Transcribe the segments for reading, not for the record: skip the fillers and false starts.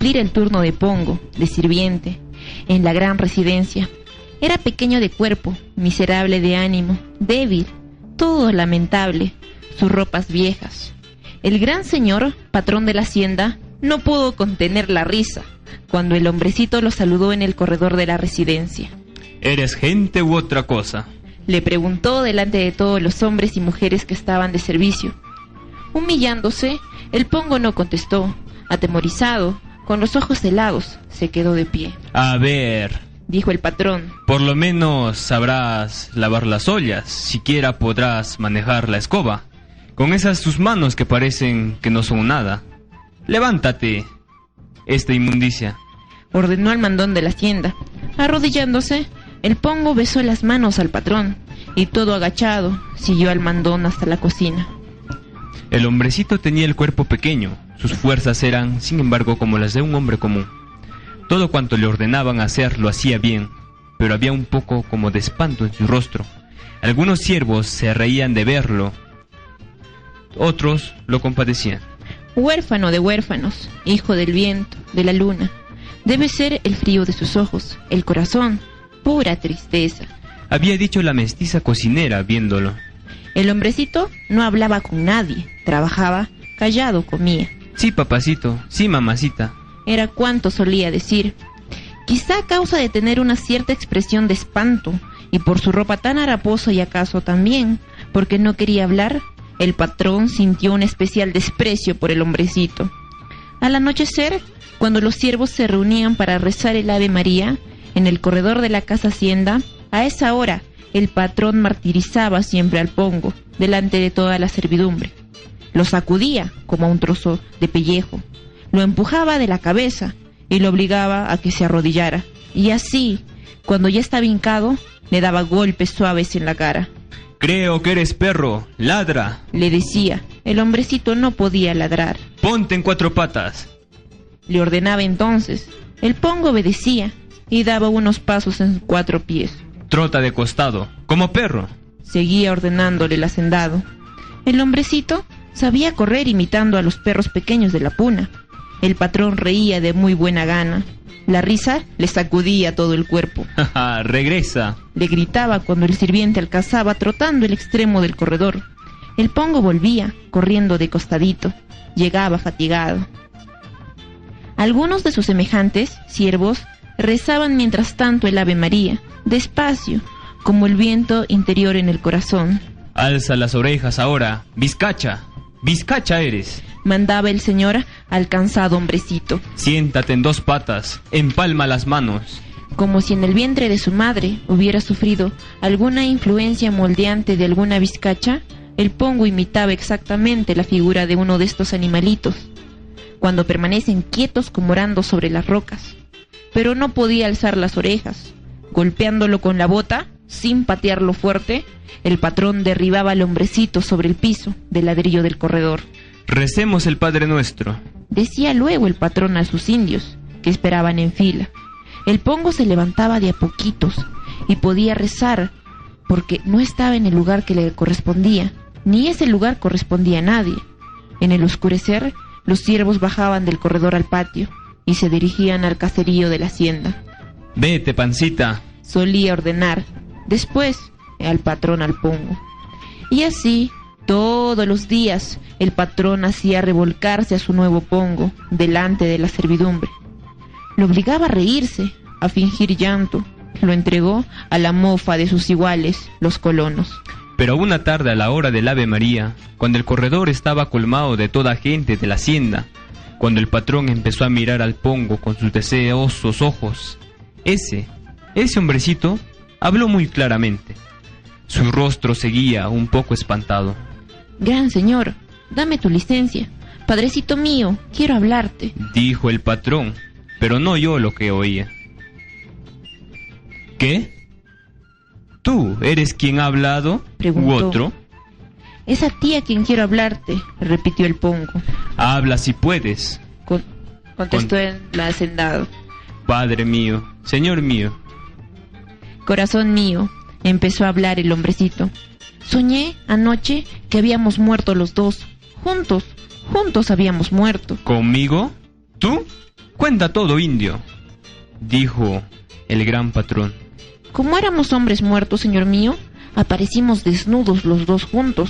cumplir el turno de pongo, de sirviente, en la gran residencia. Era pequeño de cuerpo, miserable de ánimo, débil, todo lamentable, sus ropas viejas. El gran señor, patrón de la hacienda, no pudo contener la risa cuando el hombrecito lo saludó en el corredor de la residencia. ¿Eres gente u otra cosa?, le preguntó delante de todos los hombres y mujeres que estaban de servicio. Humillándose, el pongo no contestó. Atemorizado, con los ojos helados, se quedó de pie. A ver, dijo el patrón, por lo menos sabrás lavar las ollas, siquiera podrás manejar la escoba, con esas tus manos que parecen que no son nada. Levántate, esta inmundicia, ordenó al mandón de la hacienda. Arrodillándose, el pongo besó las manos al patrón, y todo agachado, siguió al mandón hasta la cocina. El hombrecito tenía el cuerpo pequeño, sus fuerzas eran, sin embargo, como las de un hombre común. Todo cuanto le ordenaban hacer lo hacía bien, pero había un poco como de espanto en su rostro. Algunos siervos se reían de verlo, otros lo compadecían. Huérfano de huérfanos, hijo del viento, de la luna, debe ser el frío de sus ojos, el corazón, pura tristeza, había dicho la mestiza cocinera viéndolo. El hombrecito no hablaba con nadie, trabajaba, callado comía. Sí, papacito, sí, mamacita, era cuanto solía decir. Quizá a causa de tener una cierta expresión de espanto, y por su ropa tan haraposa y acaso también, porque no quería hablar, el patrón sintió un especial desprecio por el hombrecito. Al anochecer, cuando los siervos se reunían para rezar el Ave María, en el corredor de la casa hacienda, a esa hora, el patrón martirizaba siempre al pongo, delante de toda la servidumbre. Lo sacudía como un trozo de pellejo, lo empujaba de la cabeza y lo obligaba a que se arrodillara. Y así, cuando ya estaba hincado, le daba golpes suaves en la cara. Creo que eres perro, ladra, le decía. El hombrecito no podía ladrar. Ponte en 4 patas, le ordenaba entonces. El pongo obedecía y daba unos pasos en 4 pies. Trota de costado, como perro, seguía ordenándole el hacendado. El hombrecito sabía correr imitando a los perros pequeños de la puna. El patrón reía de muy buena gana. La risa le sacudía todo el cuerpo. Regresa, le gritaba cuando el sirviente alcanzaba trotando el extremo del corredor. El pongo volvía, corriendo de costadito. Llegaba fatigado. Algunos de sus semejantes, siervos, rezaban mientras tanto el Ave María, despacio, como el viento interior en el corazón. Alza las orejas ahora, bizcacha, bizcacha eres, mandaba el señor al cansado hombrecito. Siéntate en 2 patas, empalma las manos. Como si en el vientre de su madre hubiera sufrido alguna influencia moldeante de alguna bizcacha, el pongo imitaba exactamente la figura de uno de estos animalitos, cuando permanecen quietos como orando sobre las rocas. Pero no podía alzar las orejas. Golpeándolo con la bota, sin patearlo fuerte, el patrón derribaba al hombrecito sobre el piso de ladrillo del corredor. Recemos el Padre Nuestro, decía luego el patrón a sus indios, que esperaban en fila. El pongo se levantaba de a poquitos y podía rezar, porque no estaba en el lugar que le correspondía, ni ese lugar correspondía a nadie. En el oscurecer, los siervos bajaban del corredor al patio y se dirigían al caserío de la hacienda. Vete, pancita, solía ordenar, después al patrón al pongo. Y así, todos los días, el patrón hacía revolcarse a su nuevo pongo delante de la servidumbre. Lo obligaba a reírse, a fingir llanto. Lo entregó a la mofa de sus iguales, los colonos. Pero una tarde a la hora del Ave María, cuando el corredor estaba colmado de toda gente de la hacienda, cuando el patrón empezó a mirar al pongo con sus deseosos ojos, ese hombrecito habló muy claramente. Su rostro seguía un poco espantado. Gran señor, dame tu licencia. Padrecito mío, quiero hablarte, dijo el patrón, pero no oyó lo que oía. ¿Qué? ¿Tú eres quien ha hablado? Preguntó. ¿U otro? Es a ti a quien quiero hablarte, repitió el pongo. Habla si puedes, contestó el hacendado. Padre mío, señor mío. Corazón mío, empezó a hablar el hombrecito. Soñé anoche que habíamos muerto los dos, juntos habíamos muerto. ¿Conmigo? ¿Tú? Cuenta todo, indio, dijo el gran patrón. Como éramos hombres muertos, señor mío, aparecimos desnudos los dos juntos,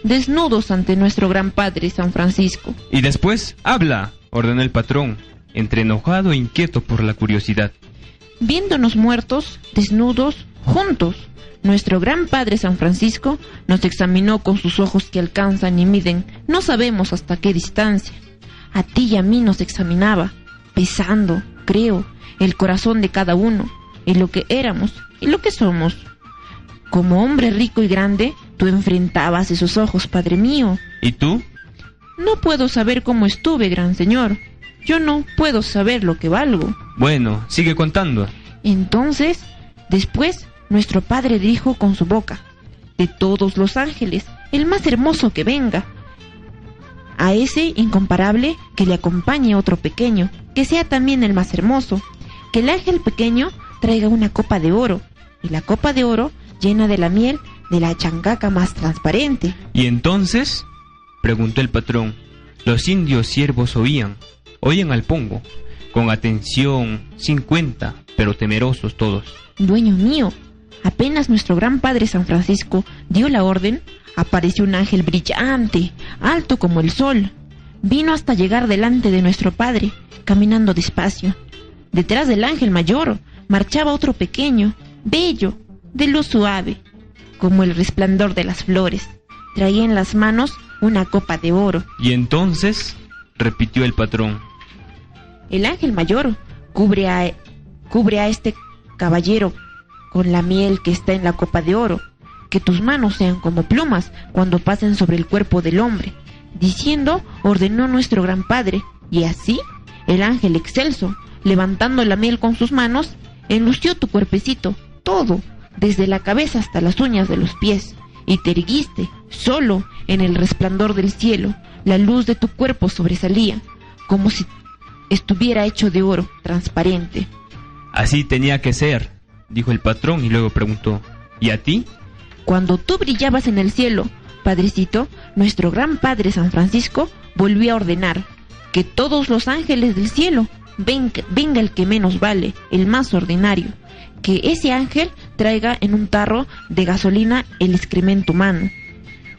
desnudos ante nuestro gran padre San Francisco. Y después, habla, ordenó el patrón, entre enojado e inquieto por la curiosidad. Viéndonos muertos, desnudos, juntos, nuestro gran padre San Francisco nos examinó con sus ojos que alcanzan y miden no sabemos hasta qué distancia. A ti y a mí nos examinaba, pesando, creo, el corazón de cada uno, y lo que éramos y lo que somos. Como hombre rico y grande, tú enfrentabas esos ojos, padre mío. ¿Y tú? No puedo saber cómo estuve, gran señor. Yo no puedo saber lo que valgo. Bueno, sigue contando. Entonces, después, nuestro padre dijo con su boca: de todos los ángeles, el más hermoso que venga. A ese incomparable que le acompañe otro pequeño, que sea también el más hermoso. Que el ángel pequeño traiga una copa de oro, y la copa de oro llena de la miel de la chancaca más transparente. ¿Y entonces? Preguntó el patrón. Los indios siervos oían al pongo, con atención, sin cuenta, pero temerosos todos. Dueño mío, apenas nuestro gran padre San Francisco dio la orden, apareció un ángel brillante, alto como el sol. Vino hasta llegar delante de nuestro padre, caminando despacio. Detrás del ángel mayor marchaba otro pequeño, bello, de luz suave, como el resplandor de las flores. Traía en las manos una copa de oro. ¿Y entonces? Repitió el patrón. El ángel mayor cubre a este caballero con la miel que está en la copa de oro. Que tus manos sean como plumas cuando pasen sobre el cuerpo del hombre. Diciendo, ordenó nuestro gran padre, y así el ángel excelso, levantando la miel con sus manos, enlució tu cuerpecito, todo, desde la cabeza hasta las uñas de los pies, y te erguiste, solo, en el resplandor del cielo. La luz de tu cuerpo sobresalía, como si estuviera hecho de oro, transparente. Así tenía que ser, dijo el patrón, y luego preguntó: ¿y a ti? Cuando tú brillabas en el cielo, padrecito, nuestro gran padre San Francisco volvió a ordenar que todos los ángeles del cielo venga el que menos vale, el más ordinario, que ese ángel traiga en un tarro de gasolina el excremento humano.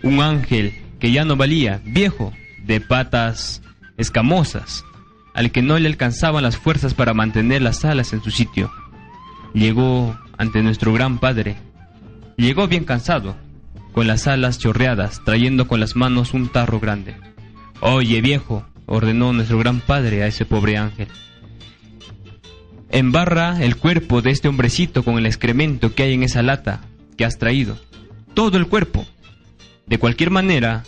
Un ángel que ya no valía, viejo, de patas escamosas, al que no le alcanzaban las fuerzas para mantener las alas en su sitio. Llegó ante nuestro gran padre. Llegó bien cansado, con las alas chorreadas, trayendo con las manos un tarro grande. Oye, viejo, ordenó nuestro gran padre a ese pobre ángel, embarra el cuerpo de este hombrecito con el excremento que hay en esa lata que has traído. Todo el cuerpo. De cualquier manera,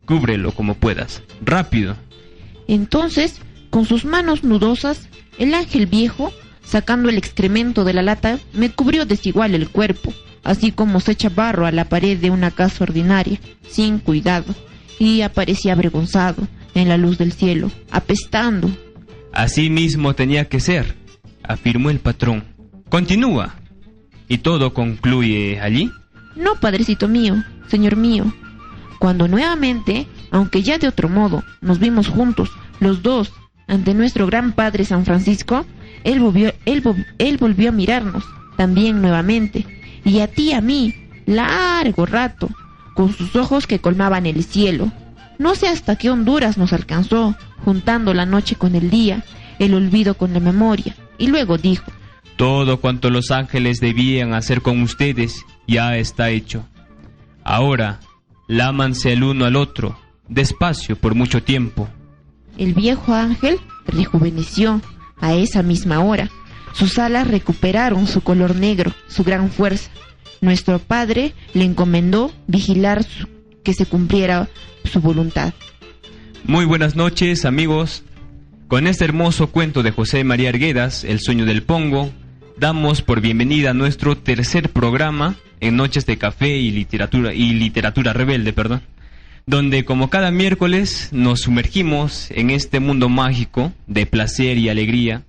cúbrelo como puedas. Rápido. Entonces, con sus manos nudosas, el ángel viejo, sacando el excremento de la lata, me cubrió desigual el cuerpo, así como se echa barro a la pared de una casa ordinaria, sin cuidado, y aparecía avergonzado en la luz del cielo, apestando. Así mismo tenía que ser, afirmó el patrón. Continúa. ¿Y todo concluye allí? No, padrecito mío, señor mío. Cuando nuevamente, aunque ya de otro modo, nos vimos juntos, los dos, ante nuestro gran padre San Francisco, él volvió a mirarnos, también nuevamente, y a ti y a mí, largo rato, con sus ojos que colmaban el cielo. No sé hasta qué honduras nos alcanzó, juntando la noche con el día, el olvido con la memoria, y luego dijo: todo cuanto los ángeles debían hacer con ustedes ya está hecho. Ahora, lámanse el uno al otro, despacio por mucho tiempo. El viejo ángel rejuveneció a esa misma hora. Sus alas recuperaron su color negro, su gran fuerza. Nuestro padre le encomendó vigilar que se cumpliera su voluntad. Muy buenas noches, amigos. Con este hermoso cuento de José María Arguedas, El sueño del pongo, damos por bienvenida a nuestro tercer programa en Noches de Café y Literatura Rebelde, donde como cada miércoles nos sumergimos en este mundo mágico de placer y alegría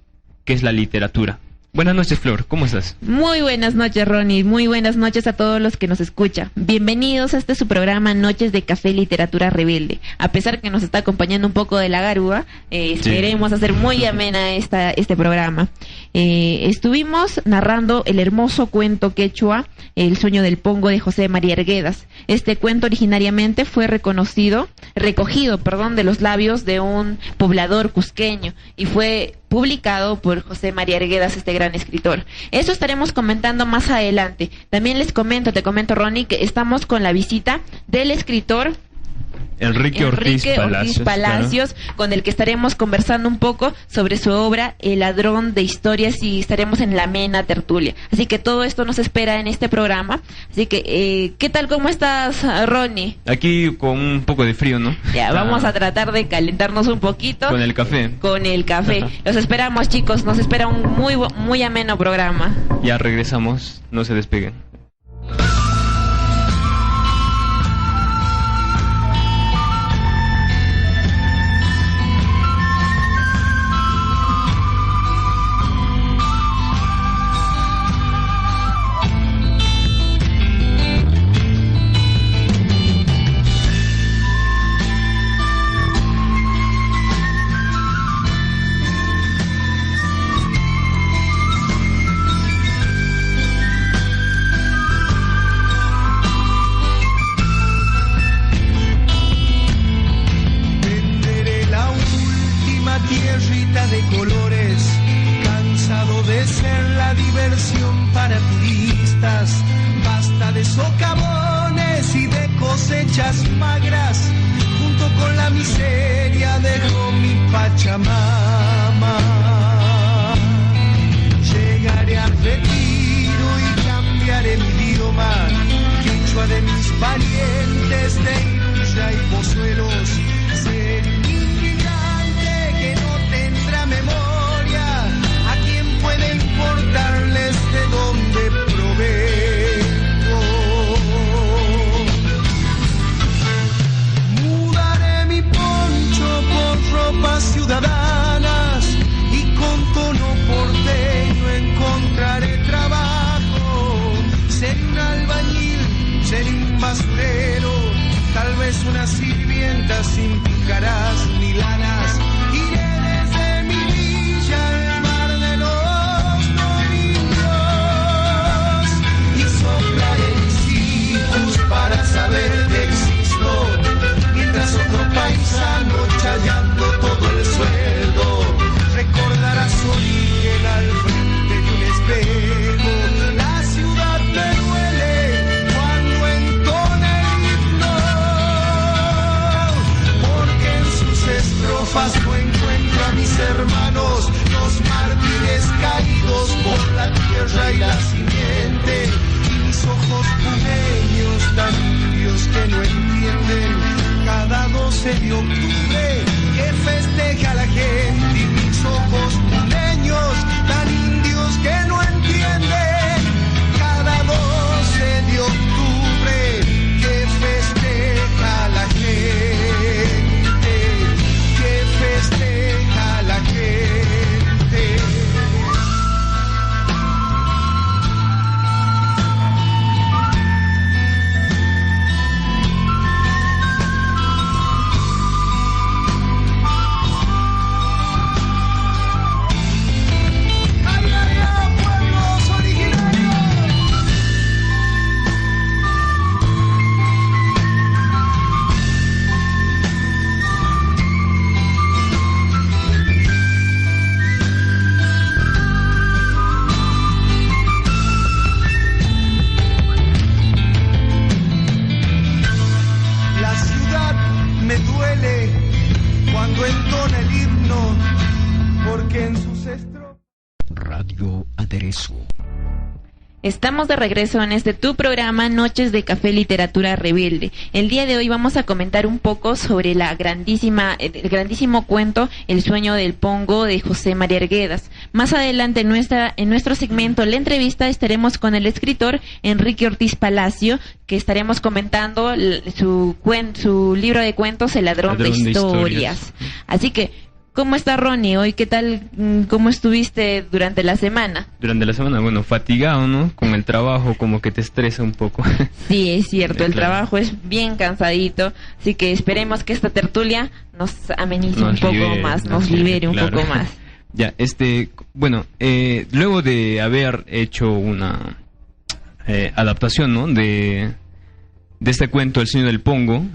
que es la literatura. Buenas noches, Flor, ¿cómo estás? Muy buenas noches, Ronnie, muy buenas noches a todos los que nos escuchan. Bienvenidos a este su programa Noches de Café Literatura Rebelde. A pesar que nos está acompañando un poco de la garúa, esperemos hacer muy amena este programa. Estuvimos narrando el hermoso cuento quechua, El sueño del pongo, de José María Arguedas. Este cuento originariamente fue recogido de los labios de un poblador cusqueño y fue publicado por José María Arguedas, este gran escritor. Eso estaremos comentando más adelante. También te comento, Ronnie, que estamos con la visita del escritor Enrique Ortiz Palacios, claro, con el que estaremos conversando un poco sobre su obra El ladrón de historias, y estaremos en la amena tertulia. Así que todo esto nos espera en este programa. Así que, ¿qué tal? ¿Cómo estás, Ronnie? Aquí con un poco de frío, ¿no? Ya, vamos a tratar de calentarnos un poquito. Con el café. Los esperamos, chicos. Nos espera un muy ameno programa. Ya regresamos. No se despeguen. Estamos de regreso en tu programa Noches de Café Literatura Rebelde. El día de hoy vamos a comentar un poco sobre el grandísimo cuento El sueño del pongo, de José María Arguedas. Más adelante en nuestro segmento La Entrevista estaremos con el escritor Enrique Ortiz Palacio, que estaremos comentando su libro de cuentos El ladrón de historias. Así que ¿Cómo está Ronnie hoy? ¿Qué tal? ¿Cómo estuviste durante la semana? Durante la semana, bueno, fatigado, ¿no? Con el trabajo, como que te estresa un poco. Sí, es cierto, el Claro. trabajo es bien cansadito, así que esperemos que esta tertulia nos amenice un poco libere, más, nos libere un claro. poco más. Ya, bueno, luego de haber hecho una adaptación, ¿no? De este cuento, El sueño del Pongo,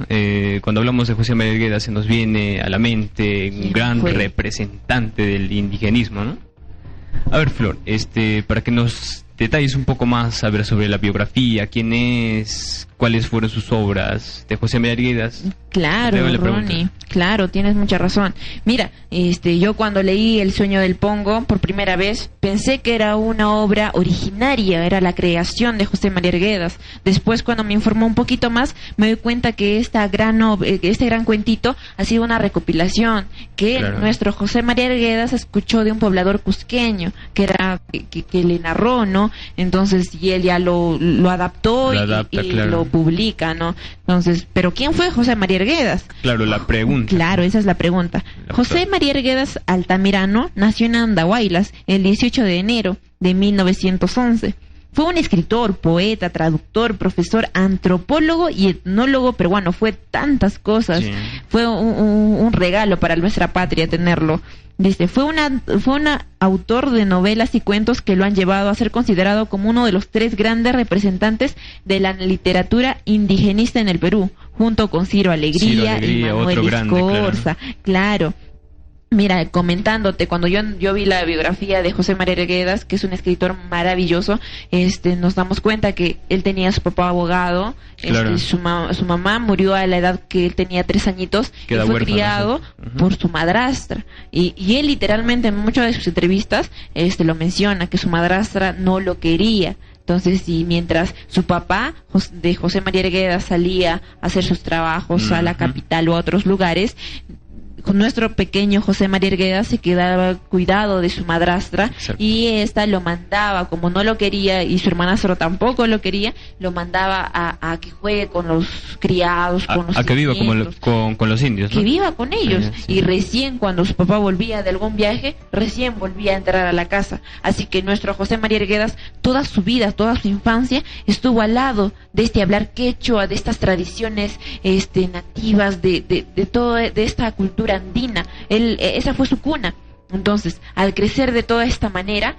cuando hablamos de José María Arguedas se nos viene a la mente un ¿Quién gran fue? representante del indigenismo, ¿no? A ver, Flor, para que nos detalles un poco más, sobre la biografía, quién es, cuáles fueron sus obras de José María Arguedas. Claro, Luego le pregunto. Ronnie, claro, tienes mucha razón. Mira, yo cuando leí El sueño del Pongo por primera vez, pensé que era una obra originaria, era la creación de José María Arguedas. Después, cuando me informó un poquito más, me doy cuenta que este gran cuentito ha sido una recopilación que Claro. nuestro José María Arguedas escuchó de un poblador cusqueño, que le narró, ¿no? Entonces, y él ya lo adaptó Lo adapta, y claro. lo publica, ¿no? Entonces, ¿pero quién fue José María Arguedas? Claro, la pregunta. Claro, esa es la pregunta. La José pregunta. María Arguedas Altamirano nació en Andahuaylas el 18 de enero de 1911. Fue un escritor, poeta, traductor, profesor, antropólogo y etnólogo peruano. Fue tantas cosas. Sí. Fue un regalo para nuestra patria tenerlo. Dice, fue un autor de novelas y cuentos que lo han llevado a ser considerado como uno de los 3 grandes representantes de la literatura indigenista en el Perú, junto con Ciro Alegría, Ciro y Alegría, Manuel otro grande, Escorza. Claro. Mira, comentándote, cuando yo vi la biografía de José María Arguedas, que es un escritor maravilloso, nos damos cuenta que él tenía a su papá abogado, Claro. su mamá murió a la edad que él tenía 3 añitos, Queda y fue huérfano, criado sí. Ujú. por su madrastra. Y él literalmente en muchas de sus entrevistas lo menciona, que su madrastra no lo quería. Entonces, y mientras su papá de José María Arguedas salía a hacer sus trabajos a la Ujú. capital o a otros lugares, con nuestro pequeño José María Arguedas se quedaba cuidado de su madrastra. Exacto. Y esta lo mandaba, como no lo quería y su hermanastro tampoco lo quería, lo mandaba a que juegue con los criados, con los A que viva nietos, con los indios, ¿no? que viva con ellos. Sí, sí. Y recién cuando su papá volvía de algún viaje, recién volvía a entrar a la casa. Así que nuestro José María Arguedas, toda su vida, toda su infancia, estuvo al lado de hablar quechua, de estas tradiciones nativas, de esta cultura andina. Esa fue su cuna. Entonces, al crecer de toda esta manera,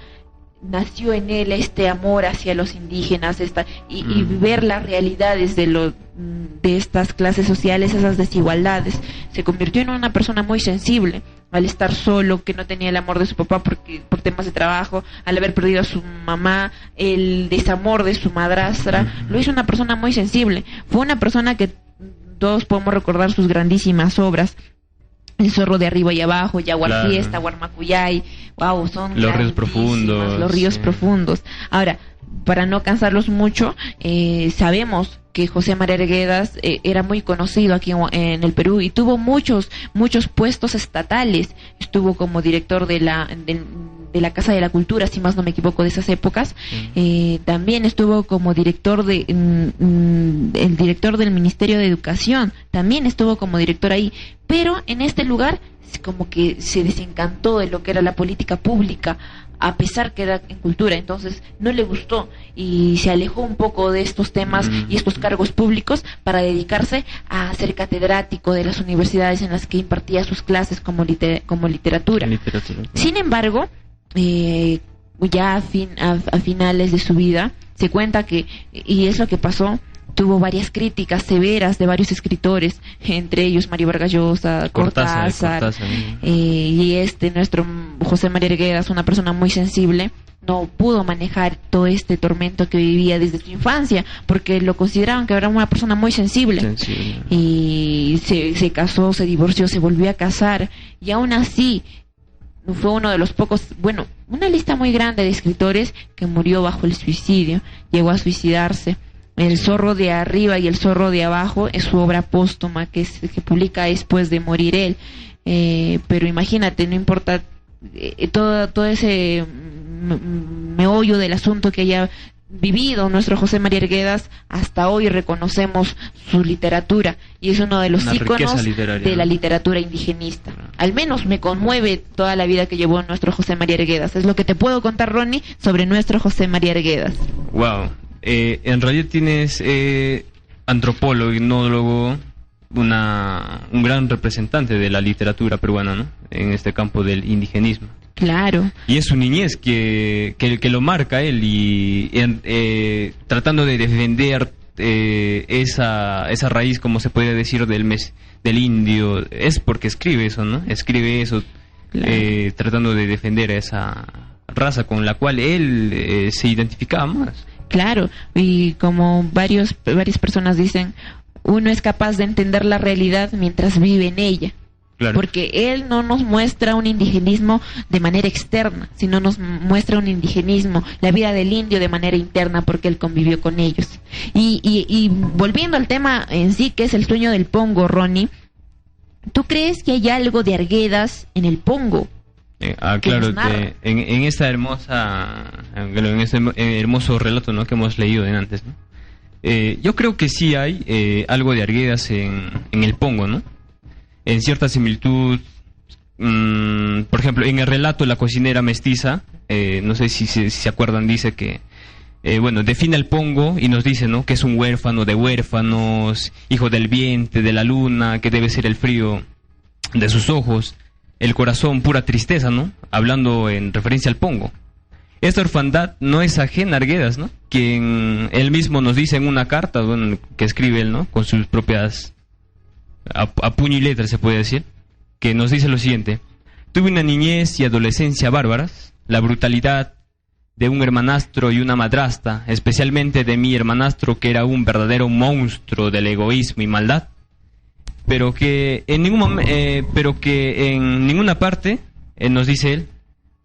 nació en él este amor hacia los indígenas, y ver las realidades de estas clases sociales, esas desigualdades. Se convirtió en una persona muy sensible al estar solo, que no tenía el amor de su papá por temas de trabajo, al haber perdido a su mamá, el desamor de su madrastra, lo hizo una persona muy sensible. Fue una persona que todos podemos recordar sus grandísimas obras. El zorro de arriba y abajo, Yaguar Claro. Fiesta, Guarmacuyay, wow, son Los ríos grandísimas, profundos, los ríos sí. profundos. Ahora, para no cansarlos mucho, sabemos que José María Arguedas era muy conocido aquí en el Perú y tuvo muchos puestos estatales. Estuvo como director de la Casa de la Cultura, si más no me equivoco, de esas épocas. También estuvo como director el director del Ministerio de Educación, también estuvo como director ahí, pero en este lugar como que se desencantó de lo que era la política pública, a pesar que era en cultura. Entonces no le gustó y se alejó un poco de estos temas y estos cargos públicos para dedicarse a ser catedrático de las universidades en las que impartía sus clases como literatura. Literatura. Sin embargo, ya a finales de su vida, se cuenta que, y es lo que pasó, tuvo varias críticas severas de varios escritores, entre ellos Mario Vargas Llosa, Cortázar. Y nuestro José María Arguedas, una persona muy sensible, no pudo manejar todo este tormento que vivía desde su infancia, porque lo consideraban que era una persona muy sensible. Y se casó, se divorció, se volvió a casar, y aún así fue uno de los pocos, una lista muy grande de escritores que murió bajo el suicidio, llegó a suicidarse. El zorro de arriba y el zorro de abajo es su obra póstuma que publica después de morir él. Pero imagínate, no importa todo ese meollo del asunto que haya vivido nuestro José María Arguedas, hasta hoy reconocemos su literatura y es uno de los íconos de la literatura indigenista. al menos me conmueve toda la vida que llevó nuestro José María Arguedas. Es lo que te puedo contar, Ronnie, sobre nuestro José María Arguedas. Wow. En realidad tienes antropólogo, etnólogo, un gran representante de la literatura peruana, ¿no? En este campo del indigenismo. Claro. Y es su niñez que lo marca él, y tratando de defender esa raíz, como se puede decir, del indio, es porque escribe eso, ¿no? Escribe eso, claro. Tratando de defender a esa raza con la cual él se identificaba más. Claro, y como varias personas dicen, uno es capaz de entender la realidad mientras vive en ella. Claro. Porque él no nos muestra un indigenismo de manera externa, sino nos muestra un indigenismo, la vida del indio de manera interna, porque él convivió con ellos. Y volviendo al tema en sí, que es el sueño del pongo, Ronnie, ¿tú crees que hay algo de Arguedas en el pongo? Claro, en esta hermosa, en este hermoso relato, ¿no?, que hemos leído de antes, ¿no? Yo creo que sí hay algo de Arguedas en el pongo, ¿no? En cierta similitud, por ejemplo, en el relato La cocinera mestiza, no sé si se acuerdan, dice que, define al pongo y nos dice, ¿no?, que es un huérfano de huérfanos, hijo del vientre, de la luna, que debe ser el frío de sus ojos, el corazón pura tristeza, ¿no?, hablando en referencia al pongo. Esta orfandad no es ajena a Arguedas, ¿no?, quien él mismo nos dice en una carta, que escribe él, ¿no?, con sus propias a puño y letra, se puede decir, que nos dice lo siguiente: tuve una niñez y adolescencia bárbaras, la brutalidad de un hermanastro y una madrastra, especialmente de mi hermanastro, que era un verdadero monstruo del egoísmo y maldad, pero que en ninguna parte, nos dice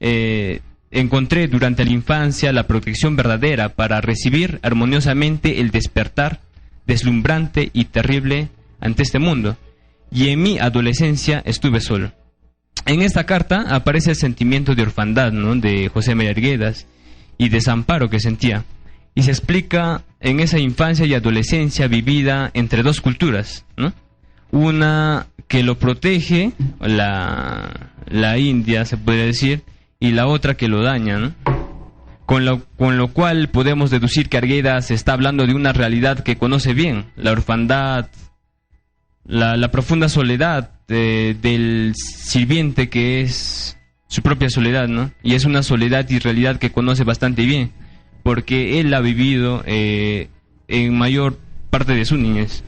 él, encontré durante la infancia la protección verdadera para recibir armoniosamente el despertar deslumbrante y terrible ante este mundo, y en mi adolescencia estuve solo. En esta carta aparece el sentimiento de orfandad, ¿no?, de José María Arguedas, y desamparo que sentía, y se explica en esa infancia y adolescencia vivida entre dos culturas, ¿no?, una que lo protege, la India, se podría decir, y la otra que lo daña, ¿no? Con lo cual podemos deducir que Arguedas está hablando de una realidad que conoce bien: la orfandad, la profunda soledad del sirviente, que es su propia soledad, ¿no? Y es una soledad y realidad que conoce bastante bien, porque él ha vivido en mayor parte de su niñez.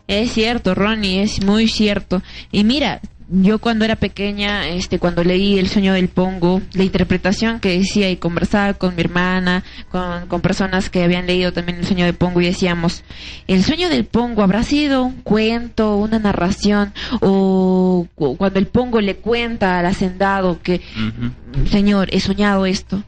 Es cierto, Ronnie, es muy cierto. Y mira, yo cuando era pequeña, cuando leí El sueño del pongo, la interpretación que decía, y conversaba con mi hermana, con personas que habían leído también El sueño del pongo, y decíamos, ¿el sueño del pongo habrá sido un cuento, una narración, o cuando el pongo le cuenta al hacendado que, señor, he soñado esto?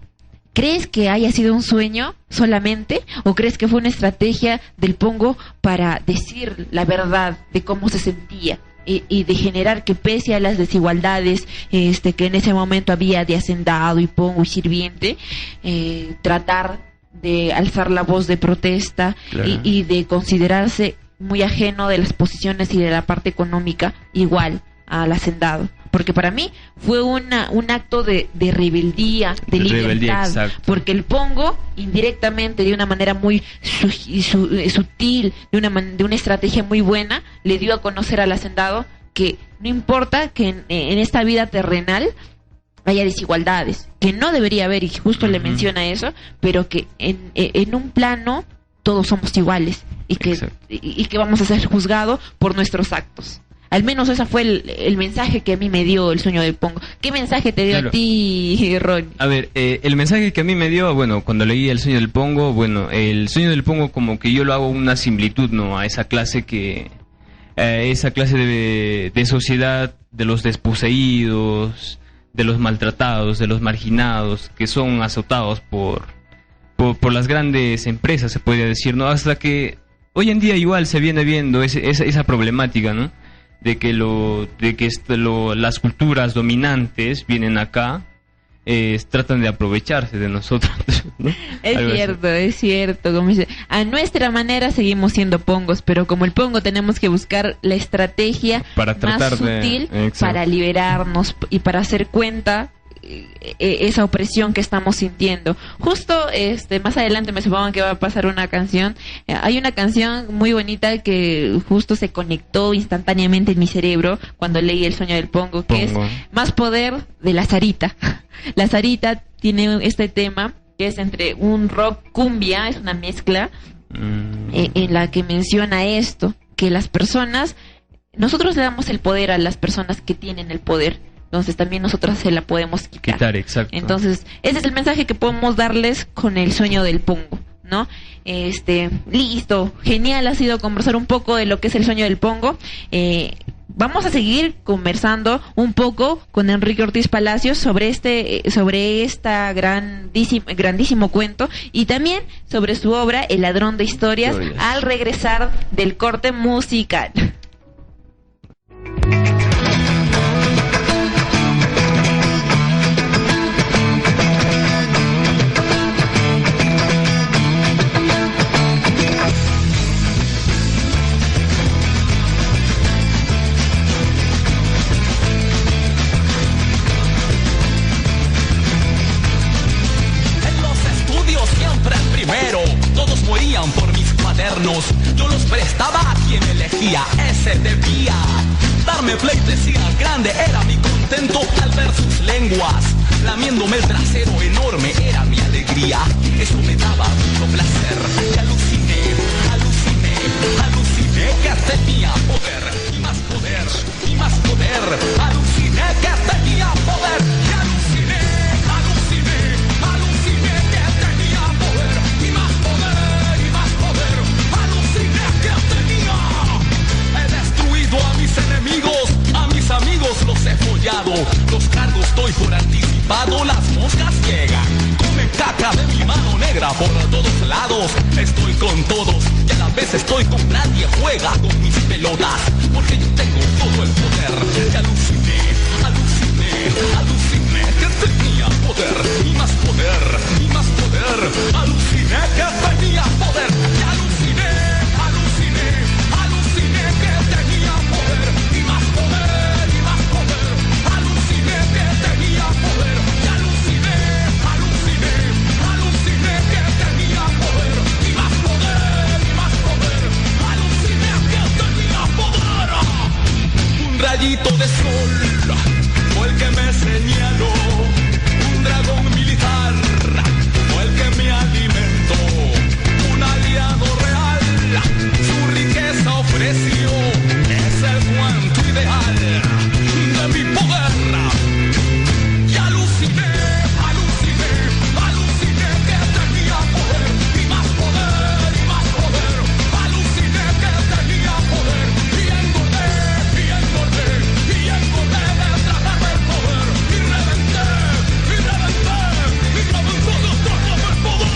¿Crees que haya sido un sueño solamente, o crees que fue una estrategia del pongo para decir la verdad de cómo se sentía? Y de generar que, pese a las desigualdades que en ese momento había de hacendado y pongo y sirviente, tratar de alzar la voz de protesta, claro, y de considerarse muy ajeno de las posiciones y de la parte económica igual al hacendado. Porque para mí fue un acto de rebeldía, de libertad, porque el pongo indirectamente, de una manera muy sutil, de una estrategia muy buena, le dio a conocer al hacendado que no importa que en esta vida terrenal haya desigualdades, que no debería haber, y justo le menciona eso, pero que en un plano todos somos iguales, y que vamos a ser juzgados por nuestros actos. Al menos ese fue el mensaje que a mí me dio El sueño del pongo. ¿Qué mensaje te dio a ti, Ron? A ver, el mensaje que a mí me dio, cuando leí El sueño del pongo, el sueño del pongo, como que yo lo hago una similitud, ¿no?, a esa clase de sociedad, de los desposeídos, de los maltratados, de los marginados, que son azotados por las grandes empresas, se podría decir, ¿no? Hasta que hoy en día igual se viene viendo esa problemática, ¿no?, de que las culturas dominantes vienen acá, tratan de aprovecharse de nosotros, ¿no? Es cierto, como dice, a nuestra manera seguimos siendo pongos, pero como el pongo tenemos que buscar la estrategia para más sutil para liberarnos y para hacer cuenta esa opresión que estamos sintiendo. Justo más adelante me supongo que va a pasar una canción. Hay una canción muy bonita que justo se conectó instantáneamente en mi cerebro cuando leí El sueño del pongo, que es Más poder de la Sarita. La Sarita tiene este tema que es entre un rock cumbia, es una mezcla en la que menciona esto, que las personas, nosotros le damos el poder a las personas que tienen el poder. Entonces también nosotros se la podemos quitar. Exacto. Entonces, ese es el mensaje que podemos darles con el sueño del pongo, ¿no? Listo, genial ha sido conversar un poco de lo que es el sueño del pongo. Vamos a seguir conversando un poco con Enrique Ortiz Palacios sobre esta grandísimo cuento y también sobre su obra El ladrón de historias al regresar del corte musical. Todos morían por mis cuadernos, yo los prestaba a quien elegía, ese debía darme play, decía grande era mi contento al ver sus lenguas, lamiéndome el trasero enorme era mi alegría, eso me daba mucho placer, y aluciné que tenía poder, y más poder, aluciné que tenía poder, y aluciné que tenía poder, y más poder, aluciné que tenía. He destruido a mis enemigos, a mis amigos los he follado, los cargos doy por anticipado, las moscas llegan, comen caca de mi mano negra por todos lados, estoy con todos, y a la vez estoy con nadie, juega con mis pelotas, porque yo tengo todo el poder, y aluciné que tenía poder, y más poder, aluciné que tenía poder, y aluciné que tenía poder, y más poder, aluciné que tenía poder, y aluciné que tenía poder, y más poder, aluciné que tenía poder. Un rayito de sol fue el que me señaló, un dragón militar fue el que me alimentó, un aliado real su riqueza ofreció, es el cuento ideal de mi poder. Y aluciné que tenía poder, y más poder, aluciné que tenía poder, y engordé de tratarme el poder, y reventé de tratarme el poder.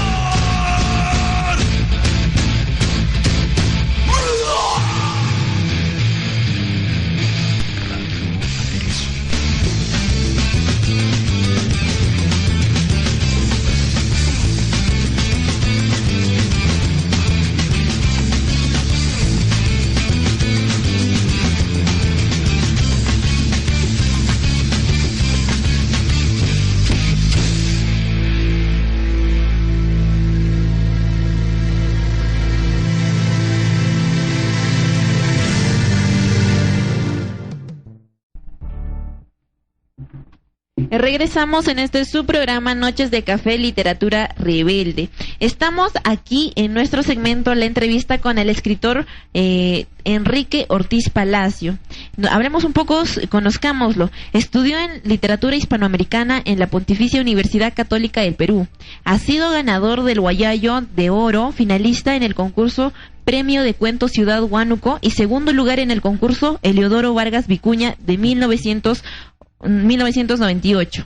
Regresamos en su programa Noches de Café Literatura Rebelde. Estamos aquí en nuestro segmento La entrevista con el escritor Enrique Ortiz Palacio. Hablemos un poco, conozcámoslo. Estudió en literatura hispanoamericana en la Pontificia Universidad Católica del Perú. Ha sido ganador del Guayayo de Oro, finalista en el concurso Premio de Cuentos Ciudad Huánuco y segundo lugar en el concurso Eliodoro Vargas Vicuña de 1998.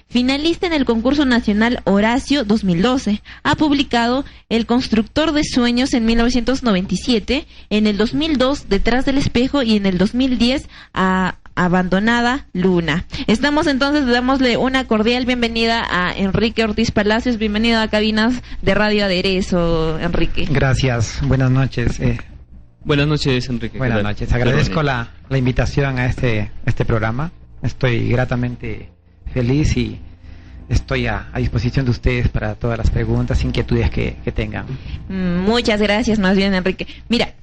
Finalista en el concurso nacional Horacio 2012. Ha publicado El constructor de sueños en 1997, en el 2002 Detrás del espejo y en el 2010 a Abandonada Luna. Estamos entonces, dámosle una cordial bienvenida a Enrique Ortiz Palacios. Bienvenido a Cabinas de Radio Aderezo, Enrique. Gracias, buenas noches. Buenas noches, Enrique. Buenas noches, agradezco la invitación a este programa. Estoy gratamente feliz y estoy a disposición de ustedes para todas las preguntas, inquietudes que tengan. Muchas gracias, más bien, Enrique. Mira,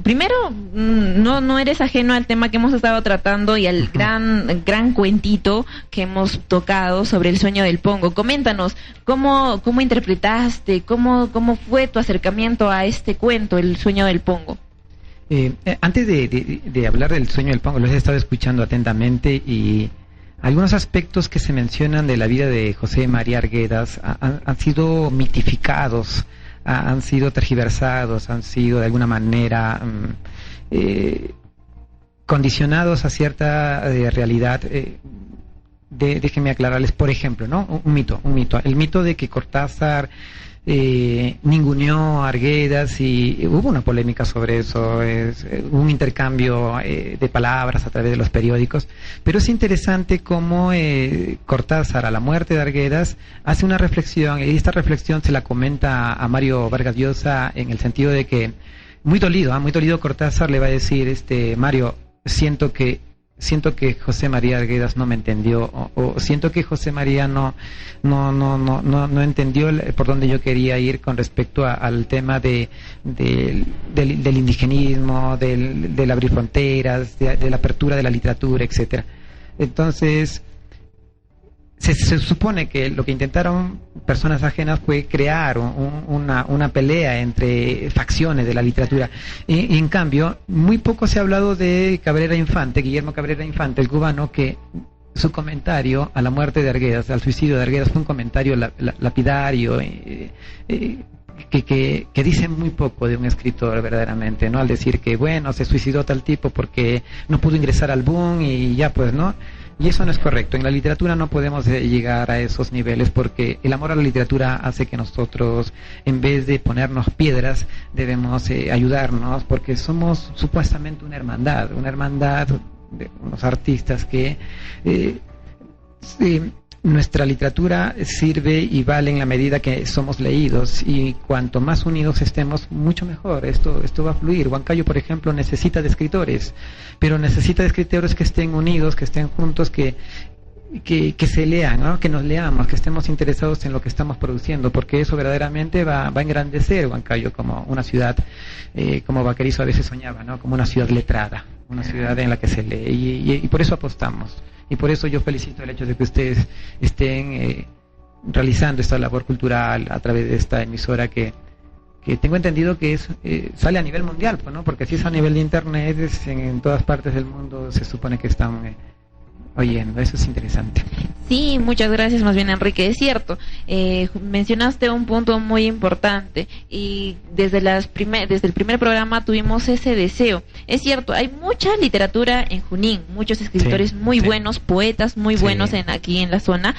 primero, no eres ajeno al tema que hemos estado tratando y al gran cuentito que hemos tocado sobre el sueño del Pongo. Coméntanos, ¿cómo interpretaste, cómo fue tu acercamiento a este cuento, el sueño del Pongo? Antes de hablar del sueño del Pongo, los he estado escuchando atentamente y algunos aspectos que se mencionan de la vida de José María Arguedas han sido mitificados, han sido tergiversados, han sido de alguna manera condicionados a cierta realidad. Déjenme aclararles, por ejemplo, ¿no? Un mito, el mito de que Cortázar ninguneó a Arguedas y hubo una polémica sobre eso, hubo un intercambio de palabras a través de los periódicos, pero es interesante cómo Cortázar a la muerte de Arguedas hace una reflexión, y esta reflexión se la comenta a Mario Vargas Llosa en el sentido de que muy dolido Cortázar le va a decir, Mario, siento que José María Arguedas no me entendió, o siento que José María no entendió por dónde yo quería ir con respecto al tema del indigenismo, del abrir fronteras, de la apertura de la literatura, etcétera. Entonces, se supone que lo que intentaron personas ajenas fue crear una pelea entre facciones de la literatura. Y en cambio, muy poco se ha hablado de Guillermo Cabrera Infante, el cubano, que su comentario a la muerte de Arguedas, al suicidio de Arguedas, fue un comentario lapidario, que dice muy poco de un escritor verdaderamente, ¿no? Al decir que, bueno, se suicidó tal tipo porque no pudo ingresar al boom y ya pues, ¿no? Y eso no es correcto. En la literatura no podemos llegar a esos niveles porque el amor a la literatura hace que nosotros, en vez de ponernos piedras, debemos ayudarnos, porque somos supuestamente una hermandad de unos artistas que nuestra literatura sirve y vale en la medida que somos leídos, y cuanto más unidos estemos, mucho mejor. Esto va a fluir. Huancayo, por ejemplo, necesita de escritores, pero necesita de escritores que estén unidos, que estén juntos, que se lean, ¿no? Que nos leamos, que estemos interesados en lo que estamos produciendo, porque eso verdaderamente va a engrandecer Huancayo como una ciudad, como Vaquerizo a veces soñaba, ¿no? Como una ciudad letrada, una ciudad en la que se lee, y por eso apostamos. Y por eso yo felicito el hecho de que ustedes estén realizando esta labor cultural a través de esta emisora que tengo entendido que sale a nivel mundial, pues, ¿no? Porque si es a nivel de internet, en todas partes del mundo se supone que están oyendo. Eso es interesante. Sí, muchas gracias, más bien, Enrique. Es cierto, mencionaste un punto muy importante y desde el primer programa tuvimos ese deseo. Es cierto, hay mucha literatura en Junín, muchos escritores muy buenos, poetas muy buenos aquí en la zona,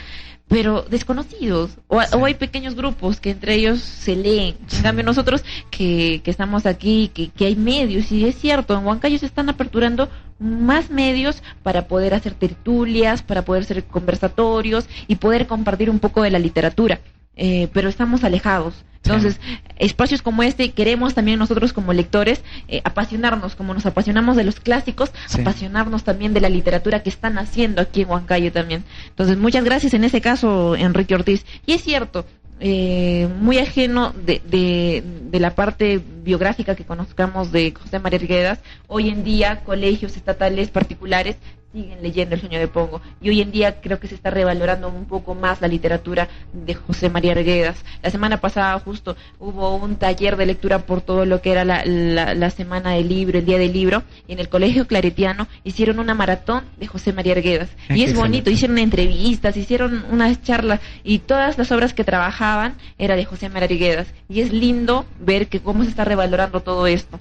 pero desconocidos, o hay pequeños grupos que entre ellos se leen. En cambio nosotros que estamos aquí, que hay medios, y es cierto, en Huancayo se están aperturando más medios para poder hacer tertulias, para poder hacer conversatorios y poder compartir un poco de la literatura, pero estamos alejados. Entonces, espacios como este queremos también nosotros como lectores apasionarnos, como nos apasionamos de los clásicos, apasionarnos también de la literatura que están haciendo aquí en Huancayo también. Entonces, muchas gracias en ese caso, Enrique Ortiz. Y es cierto, muy ajeno de la parte biográfica que conozcamos de José María Arguedas, hoy en día colegios estatales particulares siguen leyendo El sueño de Pongo, y hoy en día creo que se está revalorando un poco más la literatura de José María Arguedas. La semana pasada justo hubo un taller de lectura por todo lo que era la semana del libro, el día del libro, y en el Colegio Claretiano hicieron una maratón de José María Arguedas, y es bonito, hicieron entrevistas, hicieron unas charlas, y todas las obras que trabajaban era de José María Arguedas, y es lindo ver que cómo se está revalorando todo esto.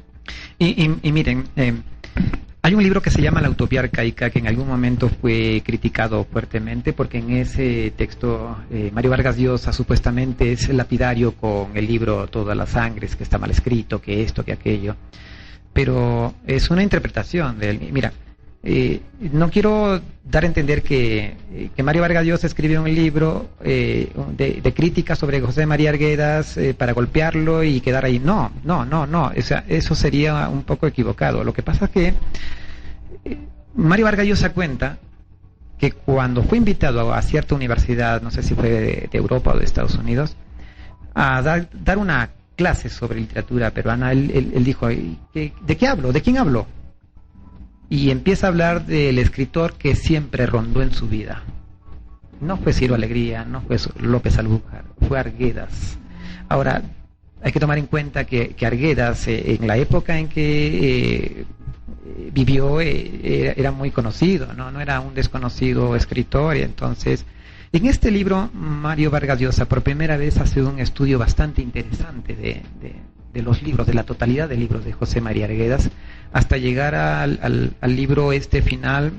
Y miren, hay un libro que se llama La Utopía Arcaica, que en algún momento fue criticado fuertemente, porque en ese texto Mario Vargas Llosa supuestamente es lapidario con el libro Todas las Sangres, que está mal escrito, que esto, que aquello, pero es una interpretación de él. Mira, No quiero dar a entender que Mario Vargas Llosa escribió un libro de crítica sobre José María Arguedas para golpearlo y quedar ahí. No. O sea, eso sería un poco equivocado. Lo que pasa es que Mario Vargas Llosa cuenta que cuando fue invitado a cierta universidad, no sé si fue de Europa o de Estados Unidos, a dar una clase sobre literatura peruana, él dijo, ¿de qué hablo? ¿De quién hablo? Y empieza a hablar del escritor que siempre rondó en su vida. No fue Ciro Alegría, no fue López Albujar, fue Arguedas. Ahora, hay que tomar en cuenta que Arguedas, en la época en que vivió, era muy conocido, no era un desconocido escritor. Y entonces, en este libro, Mario Vargas Llosa por primera vez hace un estudio bastante interesante de los libros, de la totalidad de libros de José María Arguedas, hasta llegar al libro final,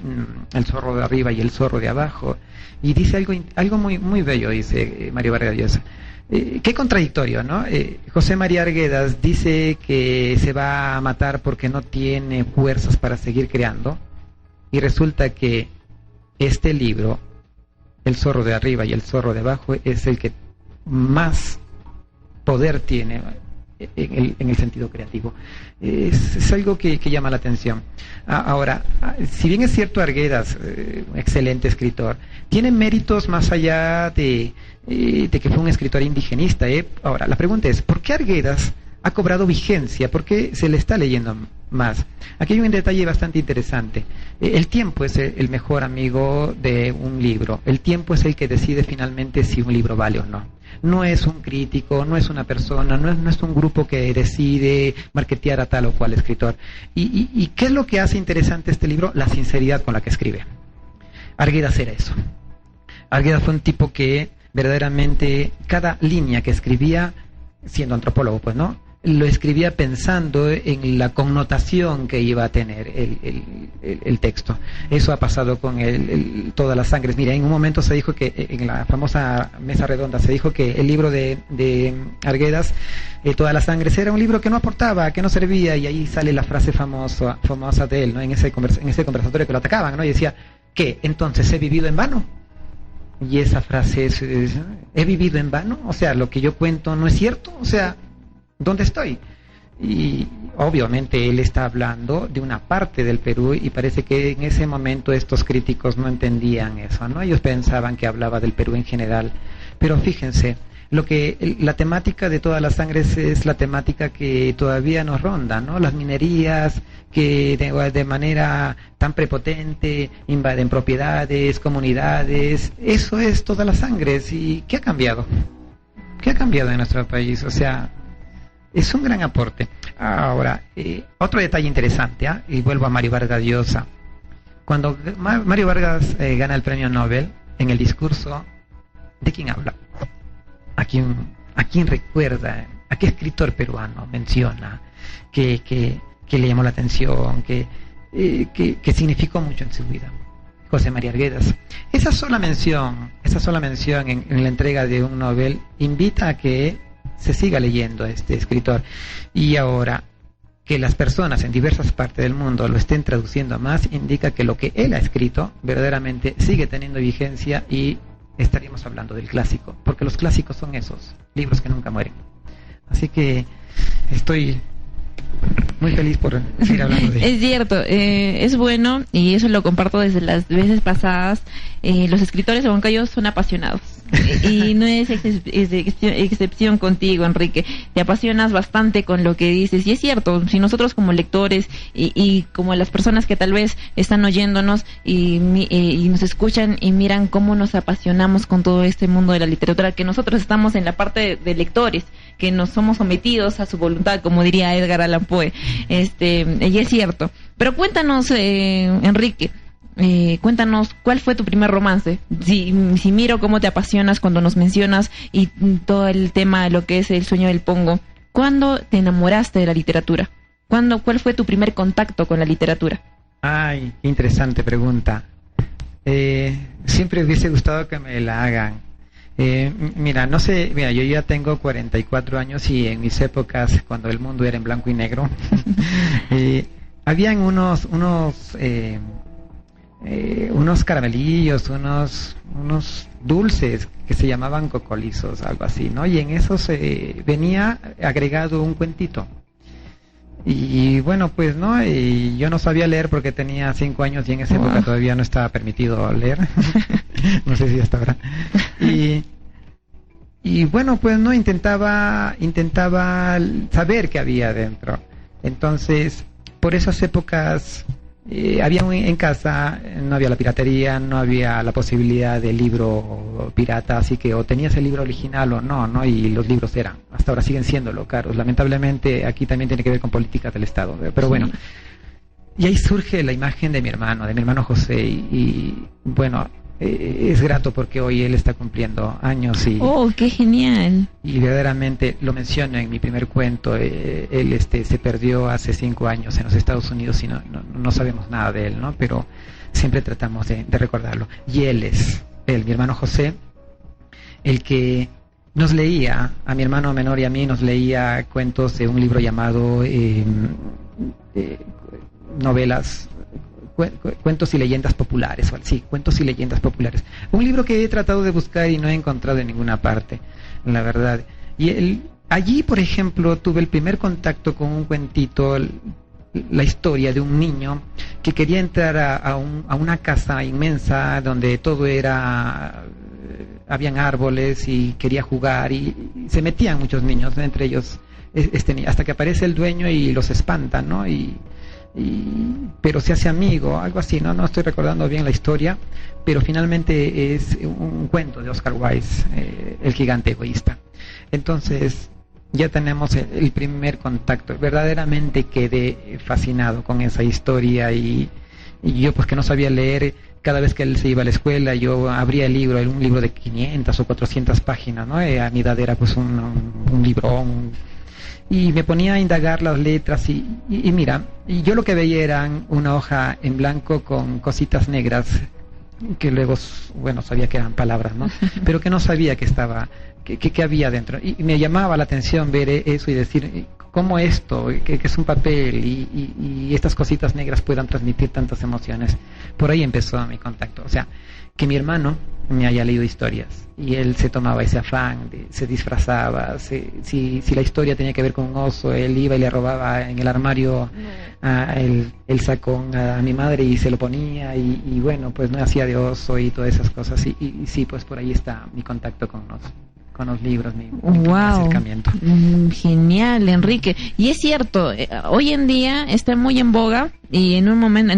El zorro de arriba y el zorro de abajo. Y dice algo muy, muy bello, dice Mario Vargas Llosa. Qué contradictorio, ¿no? José María Arguedas dice que se va a matar porque no tiene fuerzas para seguir creando, y resulta que este libro, El zorro de arriba y el zorro de abajo, es el que más poder tiene en el sentido creativo. Es algo que llama la atención. Ahora, si bien es cierto, Arguedas, excelente escritor, tiene méritos más allá de que fue un escritor indigenista. Ahora, la pregunta es, ¿por qué Arguedas ha cobrado vigencia? ¿Por qué se le está leyendo más? Aquí hay un detalle bastante interesante. El tiempo es el mejor amigo de un libro. El tiempo es el que decide finalmente si un libro vale o no. No es un crítico, no es una persona, no es un grupo que decide marketear a tal o cual escritor. ¿Y qué es lo que hace interesante este libro? La sinceridad con la que escribe. Arguedas era eso. Arguedas fue un tipo que verdaderamente cada línea que escribía, siendo antropólogo, pues, ¿no?, lo escribía pensando en la connotación que iba a tener el texto. Eso ha pasado con Todas las Sangres. Mira, en un momento se dijo que, en la famosa mesa redonda, se dijo que el libro de Arguedas, Todas las Sangres, era un libro que no aportaba, que no servía, y ahí sale la frase famosa de él, ¿no?, en ese conversatorio que lo atacaban, ¿no?, y decía, ¿qué? Entonces, ¿he vivido en vano? Y esa frase es, ¿he vivido en vano? O sea, lo que yo cuento no es cierto. O sea, ¿dónde estoy? Y obviamente él está hablando de una parte del Perú, y parece que en ese momento estos críticos no entendían eso, ¿no? Ellos pensaban que hablaba del Perú en general. Pero fíjense, la temática de Todas las Sangres es la temática que todavía nos ronda, ¿no? Las minerías que de manera tan prepotente invaden propiedades, comunidades. Eso es Todas las Sangres. ¿Y qué ha cambiado? ¿Qué ha cambiado en nuestro país? O sea, es un gran aporte. Ahora, otro detalle interesante, y vuelvo a Mario Vargas Llosa. Cuando Mario Vargas gana el premio Nobel, en el discurso, ¿de quién habla? ¿A quién recuerda? ¿A qué escritor peruano menciona que le llamó la atención, que significó mucho en su vida? José María Arguedas. Esa sola mención en la entrega de un Nobel invita a que se siga leyendo a este escritor. Y ahora, que las personas en diversas partes del mundo lo estén traduciendo más, indica que lo que él ha escrito verdaderamente sigue teniendo vigencia, y estaríamos hablando del clásico, porque los clásicos son esos libros que nunca mueren. Así que estoy muy feliz por seguir hablando de... Es cierto, es bueno, y eso lo comparto desde las veces pasadas. Los escritores de Huancayo son apasionados, y no es excepción contigo, Enrique. Te apasionas bastante con lo que dices, y es cierto, si nosotros como lectores y como las personas que tal vez están oyéndonos y nos escuchan y miran cómo nos apasionamos con todo este mundo de la literatura, que nosotros estamos en la parte de lectores, que nos somos sometidos a su voluntad, como diría Edgar Allan Poe, y es cierto. Pero cuéntanos, Enrique, cuéntanos, ¿cuál fue tu primer romance? Si miro cómo te apasionas cuando nos mencionas y todo el tema de lo que es El sueño del Pongo, ¿cuándo te enamoraste de la literatura? ¿Cuál fue tu primer contacto con la literatura? Ay, qué interesante pregunta. Siempre hubiese gustado que me la hagan. Mira, yo ya tengo 44 años, y en mis épocas, cuando el mundo era en blanco y negro, habían unos unos caramelillos, unos dulces que se llamaban cocolizos, algo así, ¿no? Y en esos venía agregado un cuentito. Y bueno, pues, ¿no? Y yo no sabía leer porque tenía 5 años y en esa época todavía no estaba permitido leer. No sé si hasta ahora. Y bueno, pues, ¿no? Intentaba saber qué había dentro. Entonces, por esas épocas había en casa, no había la piratería, no había la posibilidad de libro pirata, así que o tenías el libro original o no, ¿no? Y los libros hasta ahora siguen siendo caros. Lamentablemente aquí también tiene que ver con políticas del Estado, pero bueno. Y ahí surge la imagen de mi hermano José, y bueno, es grato porque hoy él está cumpliendo años y... ¡Oh, qué genial! Y verdaderamente lo menciono en mi primer cuento. Él se perdió hace 5 años en los Estados Unidos y no sabemos nada de él, ¿no? Pero siempre tratamos de recordarlo. Y mi hermano José, el que nos leía, a mi hermano menor y a mí, nos leía cuentos de un libro llamado novelas... Cuentos y leyendas populares, Cuentos y leyendas populares. Un libro que he tratado de buscar y no he encontrado en ninguna parte, la verdad. Y allí, por ejemplo, tuve el primer contacto con un cuentito, la historia de un niño que quería entrar a una casa inmensa donde todo habían árboles y quería jugar y se metían muchos niños, entre ellos hasta que aparece el dueño y los espanta, ¿no? Pero se hace amigo, algo así, no estoy recordando bien la historia, pero finalmente es un cuento de Oscar Wilde, El gigante egoísta. Entonces ya tenemos el primer contacto. Verdaderamente quedé fascinado con esa historia y yo, pues, que no sabía leer, cada vez que él se iba a la escuela yo abría el libro, un libro de 500 o 400 páginas, ¿no? A mi edad era pues un librón, y me ponía a indagar las letras y mira, y yo lo que veía eran una hoja en blanco con cositas negras que luego, bueno, sabía que eran palabras, ¿no? Pero que no sabía que había dentro, y me llamaba la atención ver eso y decir cómo esto, que es un papel y estas cositas negras puedan transmitir tantas emociones. Por ahí empezó mi contacto, o sea, que mi hermano me haya leído historias y él se tomaba ese afán, se disfrazaba, si la historia tenía que ver con un oso, él iba y le robaba en el armario el sacón a mi madre y se lo ponía y bueno, pues no hacía de oso y todas esas cosas, y sí, pues por ahí está mi contacto con los libros, mi acercamiento. Genial, Enrique. Y es cierto, hoy en día está muy en boga y en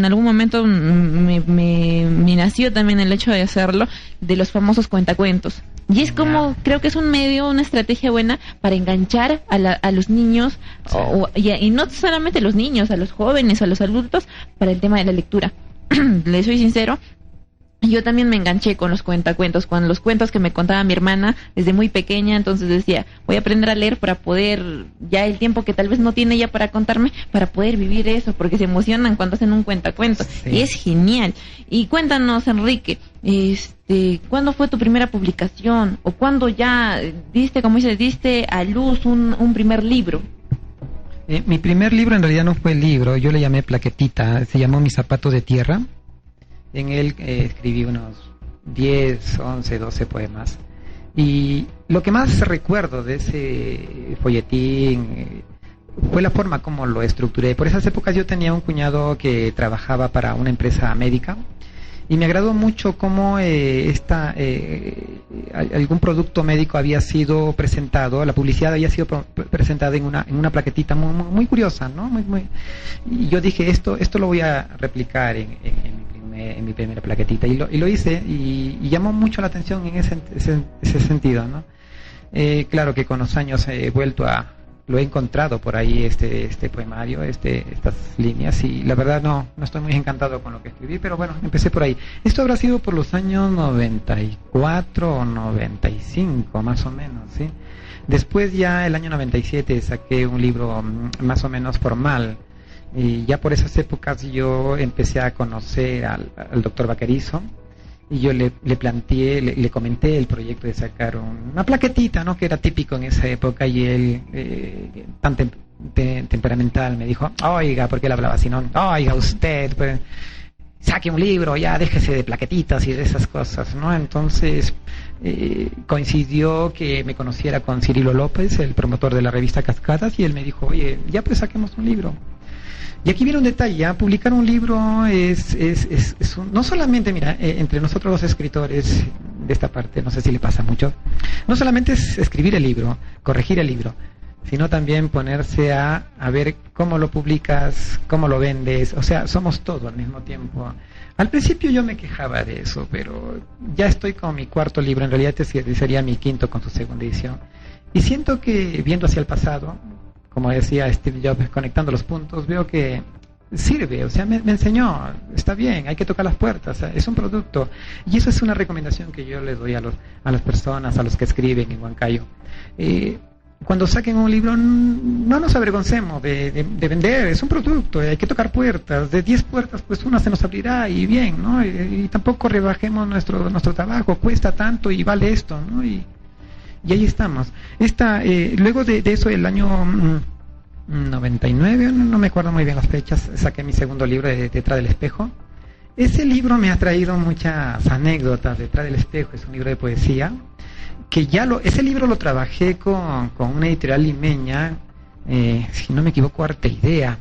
algún momento me nació también el hecho de hacerlo, de los famosos cuentacuentos. Y es como, creo que es un medio, una estrategia buena para enganchar a los niños, sí. Y no solamente a los niños, a los jóvenes, a los adultos, para el tema de la lectura. Les soy sincero, yo también me enganché con los cuentacuentos, con los cuentos que me contaba mi hermana desde muy pequeña. Entonces decía, voy a aprender a leer para poder, ya el tiempo que tal vez no tiene ya para contarme, para poder vivir eso, porque se emocionan cuando hacen un cuentacuentos, sí. Y es genial. Y cuéntanos, Enrique, ¿cuándo fue tu primera publicación? ¿O cuándo ya diste a luz un primer libro? Mi primer libro en realidad no fue libro, yo le llamé plaquetita, se llamó Mi zapato de tierra. En él escribí unos 10, 11, 12 poemas. Y lo que más recuerdo de ese folletín fue la forma como lo estructuré. Por esas épocas yo tenía un cuñado que trabajaba para una empresa médica y me agradó mucho cómo algún producto médico había sido presentado, la publicidad había sido presentada en una plaquetita muy curiosa, ¿no? Y yo dije, esto lo voy a replicar en mi primera plaquetita, y lo hice y llamó mucho la atención en ese sentido, ¿no? Claro que con los años lo he encontrado por ahí este poemario, estas líneas, y la verdad no estoy muy encantado con lo que escribí, pero bueno, empecé por ahí. Esto habrá sido por los años 94 o 95 más o menos, ¿sí? Después ya el año 97 saqué un libro más o menos formal, y ya por esas épocas yo empecé a conocer al doctor Vaquerizo, y yo le planteé, le comenté el proyecto de sacar una plaquetita, ¿no? Que era típico en esa época, y él, tan temperamental, me dijo, oiga, ¿por qué él hablaba así? No, oiga, usted, pues. saque un libro, ya déjese de plaquetitas y de esas cosas, ¿no? Entonces coincidió que me conociera con Cirilo López, el promotor de la revista Cascadas, y él me dijo, oye, ya pues saquemos un libro. Y aquí viene un detalle, ya publicar un libro no solamente, mira, entre nosotros los escritores de esta parte, no sé si le pasa mucho, no solamente es escribir el libro, corregir el libro, sino también ponerse a ver cómo lo publicas, cómo lo vendes, o sea, somos todo al mismo tiempo. Al principio yo me quejaba de eso, pero ya estoy con mi cuarto libro, en realidad sería mi quinto con su segunda edición, y siento que viendo hacia el pasado, como decía Steve Jobs, conectando los puntos, veo que sirve, o sea, me enseñó, está bien, hay que tocar las puertas, es un producto, y eso es una recomendación que yo les doy a las personas, a los que escriben en Huancayo. Cuando saquen un libro, no nos avergoncemos de vender, es un producto, hay que tocar puertas, de 10 puertas, pues una se nos abrirá y bien, ¿no? Y tampoco rebajemos nuestro trabajo, cuesta tanto y vale esto, ¿no? Y ahí estamos. Luego de eso, el año 99, no me acuerdo muy bien las fechas, saqué mi segundo libro de Detrás del Espejo. Ese libro me ha traído muchas anécdotas. Detrás del Espejo es un libro de poesía, que ese libro lo trabajé con una editorial limeña, si no me equivoco, Arte Idea,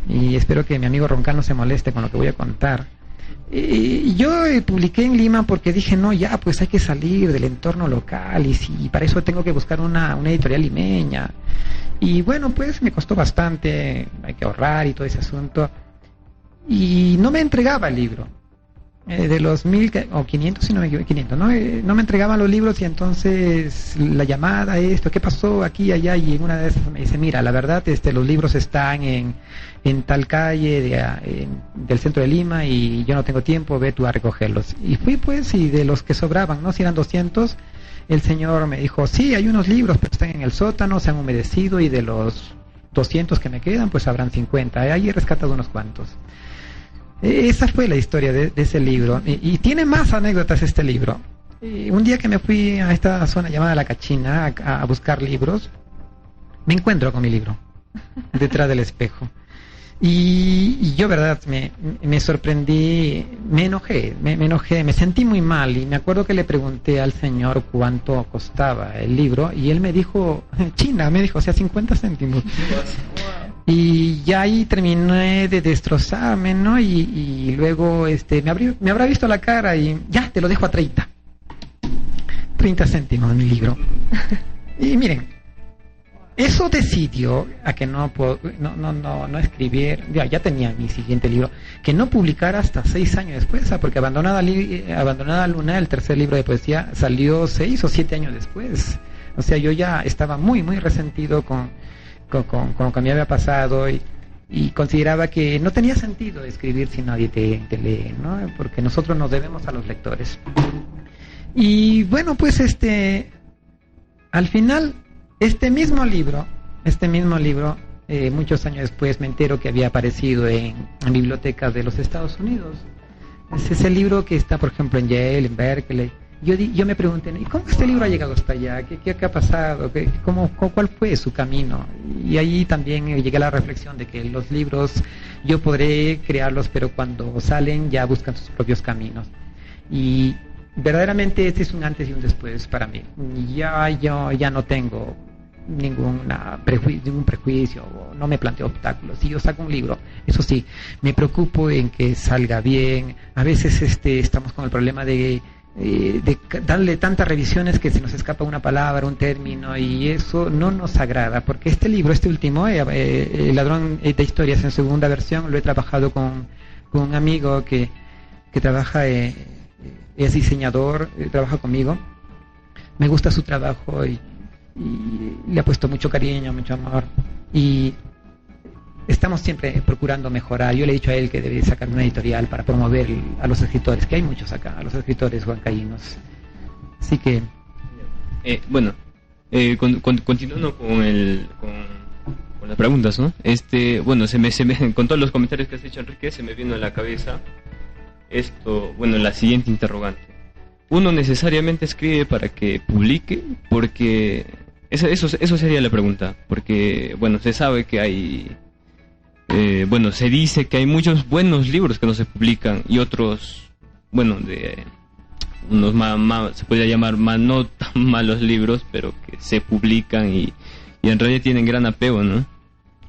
y espero que mi amigo Roncal no se moleste con lo que voy a contar. Yo publiqué en Lima porque dije, no, ya, pues hay que salir del entorno local, y para eso tengo que buscar una editorial limeña. Y bueno, pues me costó bastante, hay que ahorrar y todo ese asunto. Y no me entregaba el libro. De los 1.500, si no me equivoco, 500, ¿no? No me entregaban los libros, y entonces la llamada, ¿qué pasó aquí, allá? Y en una de esas me dice, mira, la verdad, los libros están en tal calle del centro de Lima y yo no tengo tiempo, ve tú a recogerlos. Y fui pues, y de los que sobraban, ¿no? Si eran 200, el señor me dijo, sí, hay unos libros, pero están en el sótano, se han humedecido, y de los 200 que me quedan, pues habrán 50. Ahí he rescatado unos cuantos. Esa fue la historia de ese libro, y tiene más anécdotas este libro. Un día que me fui a esta zona llamada La Cachina a buscar libros, me encuentro con mi libro, Detrás del Espejo. Y yo, verdad, me sorprendí, me enojé, me sentí muy mal, y me acuerdo que le pregunté al señor cuánto costaba el libro, y él me dijo, o sea, 50 céntimos. Y ya ahí terminé de destrozarme, ¿no? Y luego me habrá visto la cara y ya, te lo dejo a 30 céntimos mi libro. Y miren, eso decidió a que no escribir, ya tenía mi siguiente libro, que no publicara hasta 6 años después, porque Abandonada Luna, el tercer libro de poesía, salió 6 o 7 años después. O sea, yo ya estaba muy, muy resentido con lo que me había pasado, y consideraba que no tenía sentido escribir si nadie te lee, ¿no? Porque nosotros nos debemos a los lectores. Y bueno, pues al final, este mismo libro, muchos años después me entero que había aparecido en bibliotecas de los Estados Unidos. Es ese libro que está, por ejemplo, en Yale, en Berkeley. Yo me pregunté, ¿y cómo este libro ha llegado hasta allá? ¿Qué ha pasado? ¿Cuál fue su camino? Y ahí también llegué a la reflexión de que los libros yo podré crearlos, pero cuando salen ya buscan sus propios caminos. Y verdaderamente este es un antes y un después para mí. Yo ya no tengo ningún prejuicio, o no me planteo obstáculos. Si yo saco un libro, eso sí, me preocupo en que salga bien. A veces estamos con el problema de darle tantas revisiones que se nos escapa una palabra, un término, y eso no nos agrada, porque este libro, último, El ladrón de historias, en segunda versión, lo he trabajado con un amigo que trabaja, es diseñador, trabaja conmigo, me gusta su trabajo, y le ha puesto mucho cariño, mucho amor, y estamos siempre procurando mejorar. Yo le he dicho a él que debe sacar una editorial para promover a los escritores, que hay muchos acá, a los escritores huancaínos. Así que... continuando con las preguntas, ¿no? Con todos los comentarios que has hecho, Enrique, se me vino a la cabeza la siguiente interrogante. ¿Uno necesariamente escribe para que publique? Porque eso sería la pregunta, porque se sabe que hay bueno, se dice que hay muchos buenos libros que no se publican y otros, bueno, unos se podría llamar no tan malos libros, pero que se publican y en realidad tienen gran apego, ¿no?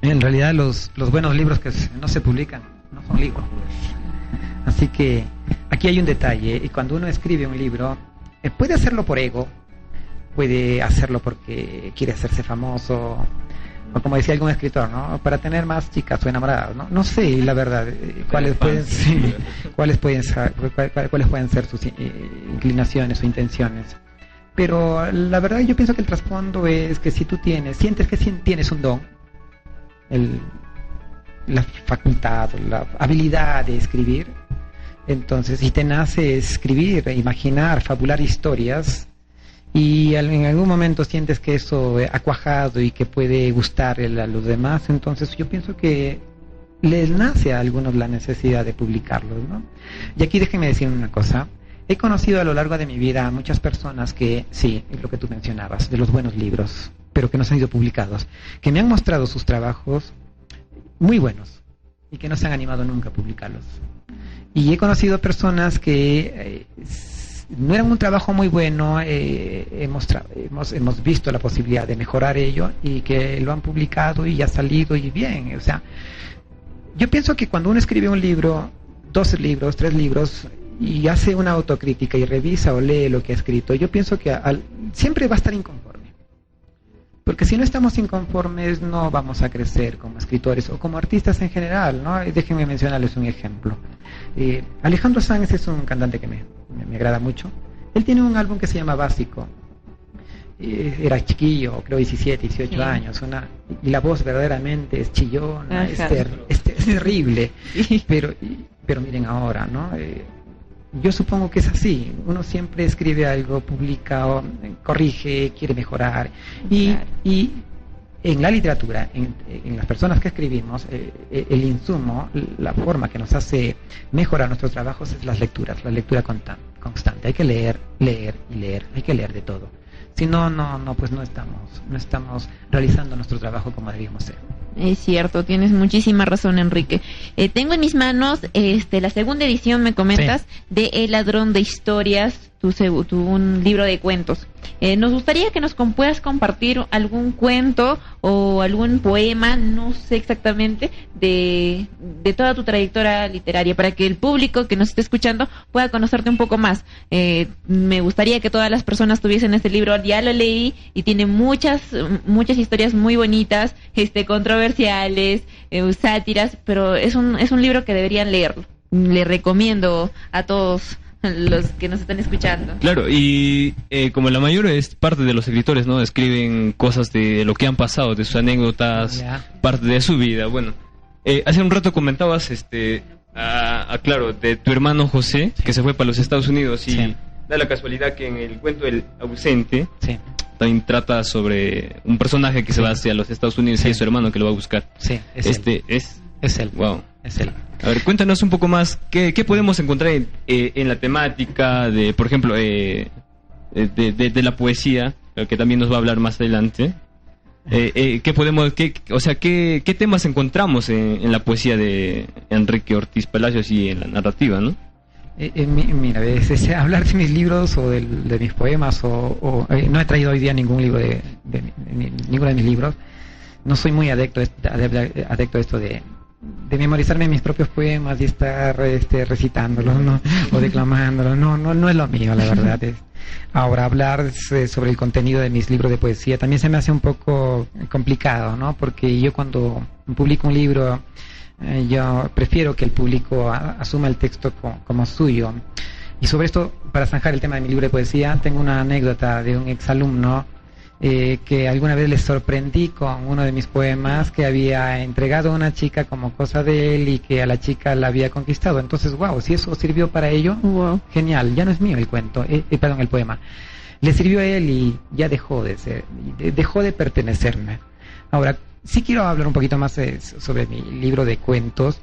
En realidad los buenos libros que no se publican no son libros, pues. Así que aquí hay un detalle, y cuando uno escribe un libro, puede hacerlo por ego, puede hacerlo porque quiere hacerse famoso, o como decía algún escritor, ¿no? Para tener más chicas o enamoradas, ¿no? No sé, la verdad, cuáles pueden ser sus inclinaciones o intenciones. Pero la verdad yo pienso que el trasfondo es que si tú sientes que tienes un don, la facultad, la habilidad de escribir, entonces si te nace escribir, imaginar, fabular historias, y en algún momento sientes que eso ha cuajado y que puede gustar a los demás, entonces yo pienso que les nace a algunos la necesidad de publicarlos, ¿no? Y aquí déjenme decir una cosa. He conocido a lo largo de mi vida a muchas personas que, sí, es lo que tú mencionabas, de los buenos libros, pero que no se han ido publicados, que me han mostrado sus trabajos muy buenos y que no se han animado nunca a publicarlos. Y he conocido personas que no eran un trabajo muy bueno, hemos visto la posibilidad de mejorar ello y que lo han publicado y ha salido y bien. O sea, yo pienso que cuando uno escribe un libro, 2 libros, 3 libros, y hace una autocrítica y revisa o lee lo que ha escrito, yo pienso que siempre va a estar inconforme. Porque si no estamos inconformes no vamos a crecer como escritores o como artistas en general, ¿no? Déjenme mencionarles un ejemplo. Alejandro Sanz es un cantante que me agrada mucho. Él tiene un álbum que se llama Básico. Era chiquillo, creo 17, 18 sí. años, y la voz verdaderamente es chillona, es terrible. Sí. Pero miren ahora, ¿no? Yo supongo que es así. Uno siempre escribe algo, publica, corrige, quiere mejorar. Y en la literatura, en las personas que escribimos, el insumo, la forma que nos hace mejorar nuestros trabajos es las lecturas, la lectura constante. Hay que leer, leer y leer. Hay que leer de todo. Si no, pues no estamos realizando nuestro trabajo como deberíamos ser. Es cierto, tienes muchísima razón, Enrique. Tengo en mis manos la segunda edición, me comentas, sí, de El ladrón de historias, un libro de cuentos. Nos gustaría que nos puedas compartir algún cuento o algún poema, no sé exactamente, de toda tu trayectoria literaria, para que el público que nos esté escuchando pueda conocerte un poco más. Me gustaría que todas las personas tuviesen este libro. Ya lo leí y tiene muchas historias muy bonitas, controversiales, sátiras, pero es un libro que deberían leerlo. Le recomiendo a todos los que nos están escuchando. Claro, y como la mayoría es parte de los escritores, ¿no? Escriben cosas de lo que han pasado, de sus anécdotas, parte de su vida. Bueno, hace un rato comentabas, claro, de tu hermano José, que se fue para los Estados Unidos, y sí, da la casualidad que en el cuento El ausente, sí, también trata sobre un personaje que se va hacia los Estados Unidos, sí, y es su hermano que lo va a buscar. Sí, es él. Wow. Es él. A ver, cuéntanos un poco más, ¿qué podemos encontrar en la temática de, por ejemplo, de la poesía, que también nos va a hablar más adelante? ¿Qué temas encontramos en la poesía de Enrique Ortiz Palacios y en la narrativa, ¿no? Mira, hablar de mis libros o de mis poemas, no he traído hoy día ningún libro de ninguno de mis libros. No soy muy adepto a esto de memorizarme mis propios poemas y estar recitándolos, ¿no? O declamándolos. No es lo mío, la verdad. Ahora, hablar sobre el contenido de mis libros de poesía también se me hace un poco complicado, ¿no? Porque yo cuando publico un libro, yo prefiero que el público asuma el texto como suyo. Y sobre esto, para zanjar el tema de mi libro de poesía, tengo una anécdota de un exalumno que alguna vez le sorprendí con uno de mis poemas que había entregado a una chica como cosa de él y que a la chica la había conquistado. Entonces, wow, si eso sirvió para ello, wow, genial, ya no es mío el cuento, el poema. Le sirvió a él y ya dejó de pertenecerme. Ahora, sí quiero hablar un poquito más sobre mi libro de cuentos,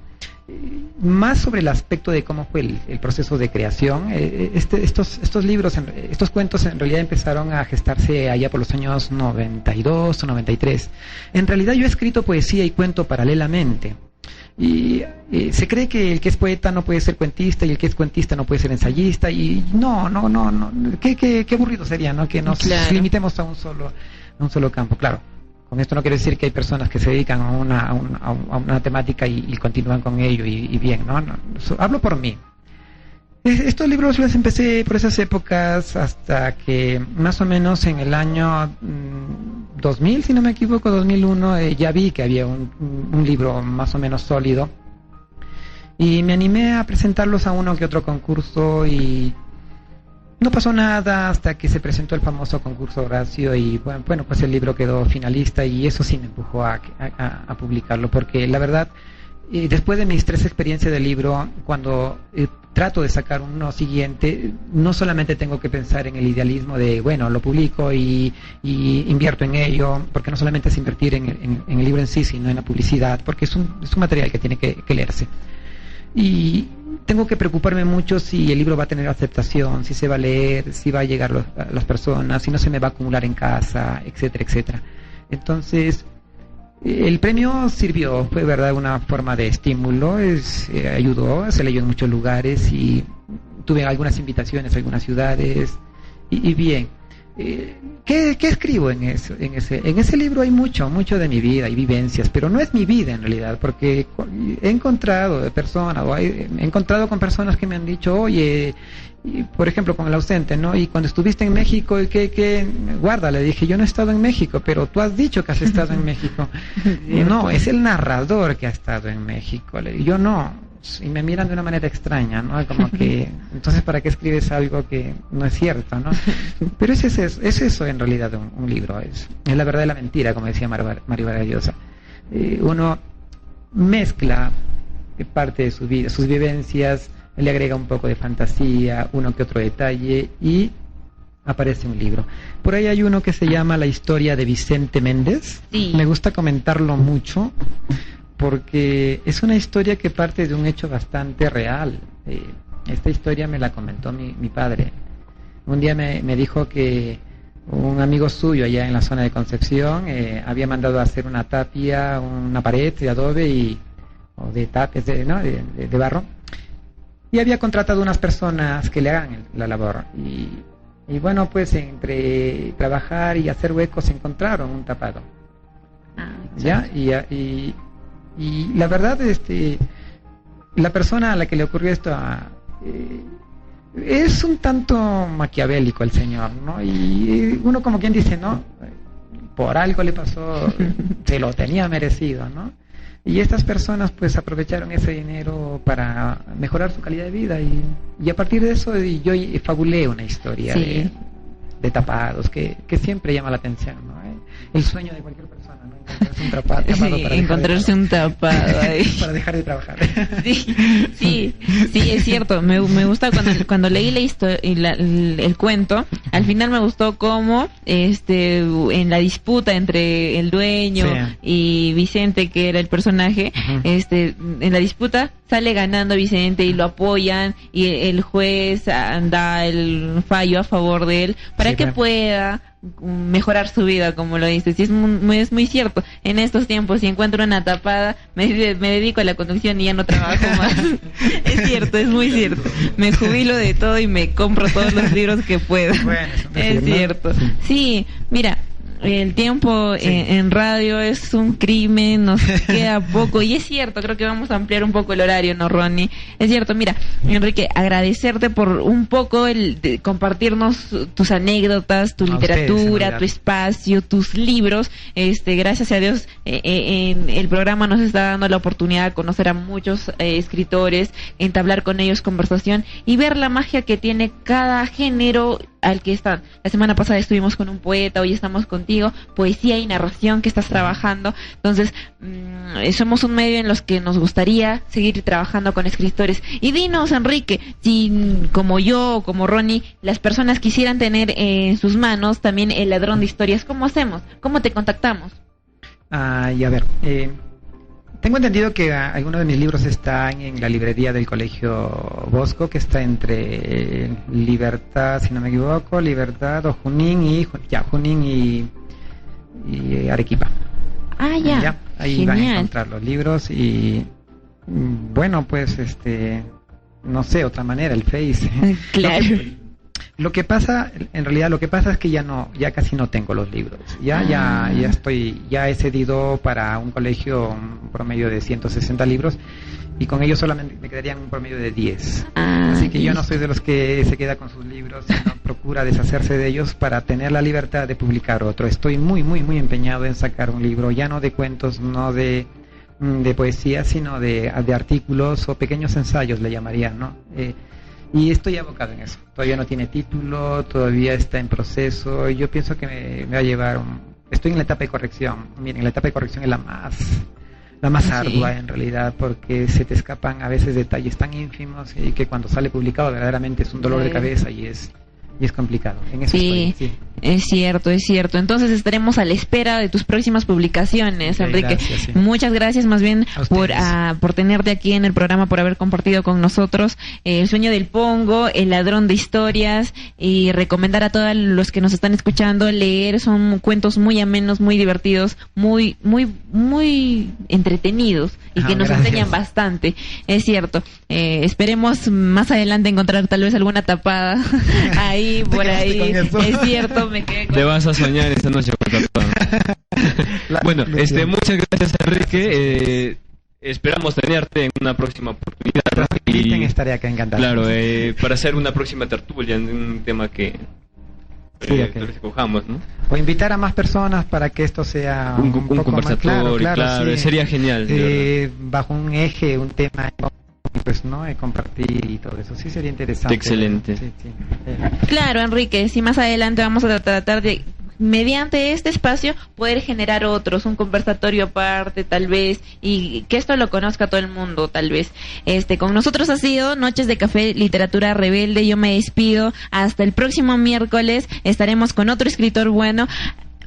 más sobre el aspecto de cómo fue el proceso de creación. Estos libros, estos cuentos en realidad empezaron a gestarse allá por los años 92 o 93. En realidad yo he escrito poesía y cuento paralelamente. Y se cree que el que es poeta no puede ser cuentista y el que es cuentista no puede ser ensayista, y no. Qué aburrido sería, ¿no? Que nos limitemos a un solo campo. Claro, con esto no quiero decir que hay personas que se dedican a una temática y continúan con ello y bien, ¿no? Hablo por mí. Estos libros los empecé por esas épocas hasta que más o menos en el año 2000, si no me equivoco, 2001, ya vi que había un libro más o menos sólido y me animé a presentarlos a uno que otro concurso y no pasó nada hasta que se presentó el famoso concurso Horacio y bueno, pues el libro quedó finalista y eso sí me empujó a publicarlo, porque la verdad, después de mis 3 experiencias del libro, cuando trato de sacar uno siguiente, no solamente tengo que pensar en el idealismo de, bueno, lo publico y invierto en ello, porque no solamente es invertir en el libro en sí, sino en la publicidad, porque es un material que tiene que leerse. Y tengo que preocuparme mucho si el libro va a tener aceptación, si se va a leer, si va a llegar a las personas, si no se me va a acumular en casa, etcétera, etcétera. Entonces, el premio sirvió, fue verdad una forma de estímulo, ayudó, se leyó en muchos lugares y tuve algunas invitaciones a algunas ciudades y bien. ¿Qué escribo en eso? En ese libro hay mucho de mi vida y vivencias, pero no es mi vida en realidad, porque he encontrado con personas que me han dicho, oye, por ejemplo con el ausente, ¿no? Y cuando estuviste en México, ¿qué? Guarda, le dije, yo no he estado en México, pero tú has dicho que has estado en México. No, es el narrador que ha estado en México. Le digo, yo no. Y me miran de una manera extraña, ¿no? Como que, entonces, ¿para qué escribes algo que no es cierto, ¿no? Pero es eso en realidad un libro, es la verdad y la mentira, como decía Mario Vargas Llosa. Uno mezcla parte de su vida, sus vivencias, le agrega un poco de fantasía, uno que otro detalle y aparece un libro. Por ahí hay uno que se llama La historia de Vicente Méndez. Sí. Me gusta comentarlo mucho porque es una historia que parte de un hecho bastante real. Esta historia me la comentó mi padre. Un día me dijo que un amigo suyo allá en la zona de Concepción había mandado a hacer una tapia, una pared de adobe o de tapes de barro, y había contratado unas personas que le hagan la labor. Y bueno, pues entre trabajar y hacer huecos encontraron un tapado. ¿Ya? Y la verdad, la persona a la que le ocurrió esto es un tanto maquiavélico el señor, ¿no? Y uno como quien dice, ¿no? Por algo le pasó, se lo tenía merecido, ¿no? Y estas personas pues aprovecharon ese dinero para mejorar su calidad de vida y a partir de eso yo fabulé una historia de tapados que siempre llama la atención, ¿no? El sueño de cualquier persona, ¿no? Encontrarse un tapado para encontrarse un tapado ahí. Para dejar de trabajar. Sí, es cierto. Me gusta cuando leí el cuento. Al final me gustó cómo en la disputa entre el dueño y Vicente, que era el personaje, en la disputa sale ganando Vicente y lo apoyan y el juez da el fallo a favor de él para que pueda mejorar su vida, como lo dices. Y es muy cierto. En estos tiempos, si encuentro una tapada, me dedico a la conducción y ya no trabajo más. Es cierto, es muy cierto. Me jubilo de todo y me compro todos los libros que pueda. Bueno, es cierto. Sí, mira, el tiempo en radio es un crimen, nos queda poco y es cierto, creo que vamos a ampliar un poco el horario, ¿no, Ronnie? Es cierto. Mira, Enrique, agradecerte por un poco de compartirnos tus anécdotas, tu literatura, tu espacio, tus libros. Gracias a Dios el programa nos está dando la oportunidad de conocer a muchos escritores, entablar con ellos conversación y ver la magia que tiene cada género al que están. La semana pasada estuvimos con un poeta, hoy estamos contigo, poesía y narración que estás trabajando. Entonces, somos un medio en los que nos gustaría seguir trabajando con escritores. Y dinos, Enrique, si como yo o como Ronnie, las personas quisieran tener en sus manos también El Ladrón de Historias, ¿cómo hacemos? ¿Cómo te contactamos? Y a ver, tengo entendido que algunos de mis libros están en la librería del Colegio Bosco, que está entre Libertad, si no me equivoco, Libertad o Junín y Arequipa. Ya. Ahí van a encontrar los libros y Bueno, pues, no sé, otra manera, el Face. Claro. Lo que pasa, en realidad, lo que pasa es que ya casi no tengo los libros. Ya he cedido para un colegio un promedio de 160 libros y con ellos solamente me quedarían un promedio de 10. Así que yo no soy de los que se queda con sus libros, sino procura deshacerse de ellos para tener la libertad de publicar otro. Estoy muy, muy, muy empeñado en sacar un libro, ya no de cuentos, no de poesía, sino de artículos o pequeños ensayos, le llamarían, ¿no? Y estoy abocado en eso. Todavía no tiene título, todavía está en proceso. Y yo pienso que me va a llevar Estoy en la etapa de corrección. Miren, la etapa de corrección es la más ardua en realidad, porque se te escapan a veces detalles tan ínfimos y que cuando sale publicado verdaderamente es un dolor de cabeza y es complicado. En eso estoy, sí. Es cierto. Entonces estaremos a la espera de tus próximas publicaciones, Enrique. Gracias, sí. Muchas gracias más bien por tenerte aquí en el programa, por haber compartido con nosotros El sueño del Pongo, El ladrón de historias, y recomendar a todos los que nos están escuchando leer. Son cuentos muy amenos, muy divertidos, muy, muy, muy entretenidos y que nos enseñan bastante. Es cierto. Esperemos más adelante encontrar tal vez alguna tapada ahí, por ahí. Es cierto. Te vas a soñar esta noche con Bueno, muchas gracias, Enrique. Esperamos tenerte en una próxima oportunidad. Y estaré acá encantado. Claro, para hacer una próxima tertulia en un tema que recojamos, ¿no? O invitar a más personas para que esto sea un poco conversatorio, más claro, sí. Sería genial. Bajo un eje, un tema, pues, ¿no? Compartir y todo eso, sí sería interesante. Excelente. Sí. Claro, Enrique, si más adelante vamos a tratar de, mediante este espacio, poder generar otros, un conversatorio aparte, tal vez, y que esto lo conozca todo el mundo, tal vez. Con nosotros ha sido Noches de Café, Literatura Rebelde. Yo me despido. Hasta el próximo miércoles. Estaremos con otro escritor bueno.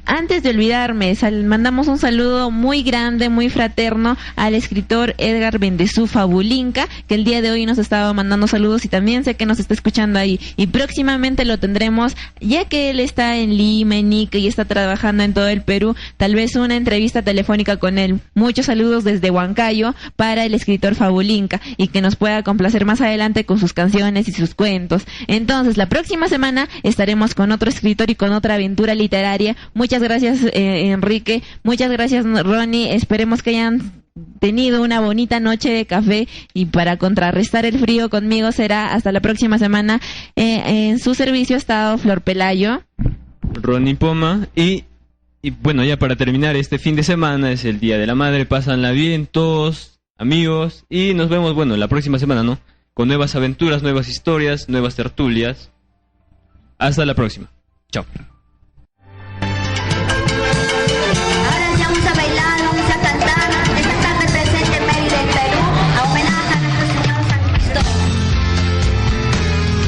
Antes de olvidarme, mandamos un saludo muy grande, muy fraterno al escritor Edgar Bendezú Fabulinka, que el día de hoy nos estaba mandando saludos y también sé que nos está escuchando ahí. Y próximamente lo tendremos, ya que él está en Lima, en Ica, y está trabajando en todo el Perú, tal vez una entrevista telefónica con él. Muchos saludos desde Huancayo para el escritor Fabulinka, y que nos pueda complacer más adelante con sus canciones y sus cuentos. Entonces, la próxima semana estaremos con otro escritor y con otra aventura literaria. Muchas gracias, Enrique. Muchas gracias, Ronnie. Esperemos que hayan tenido una bonita noche de café, y para contrarrestar el frío conmigo será hasta la próxima semana. En su servicio ha estado Flor Pelayo, Ronnie Poma, y bueno, ya para terminar, este fin de semana es el Día de la Madre. Pásanla bien todos, amigos, y nos vemos, bueno, la próxima semana, ¿no? Con nuevas aventuras, nuevas historias, nuevas tertulias. Hasta la próxima. Chao.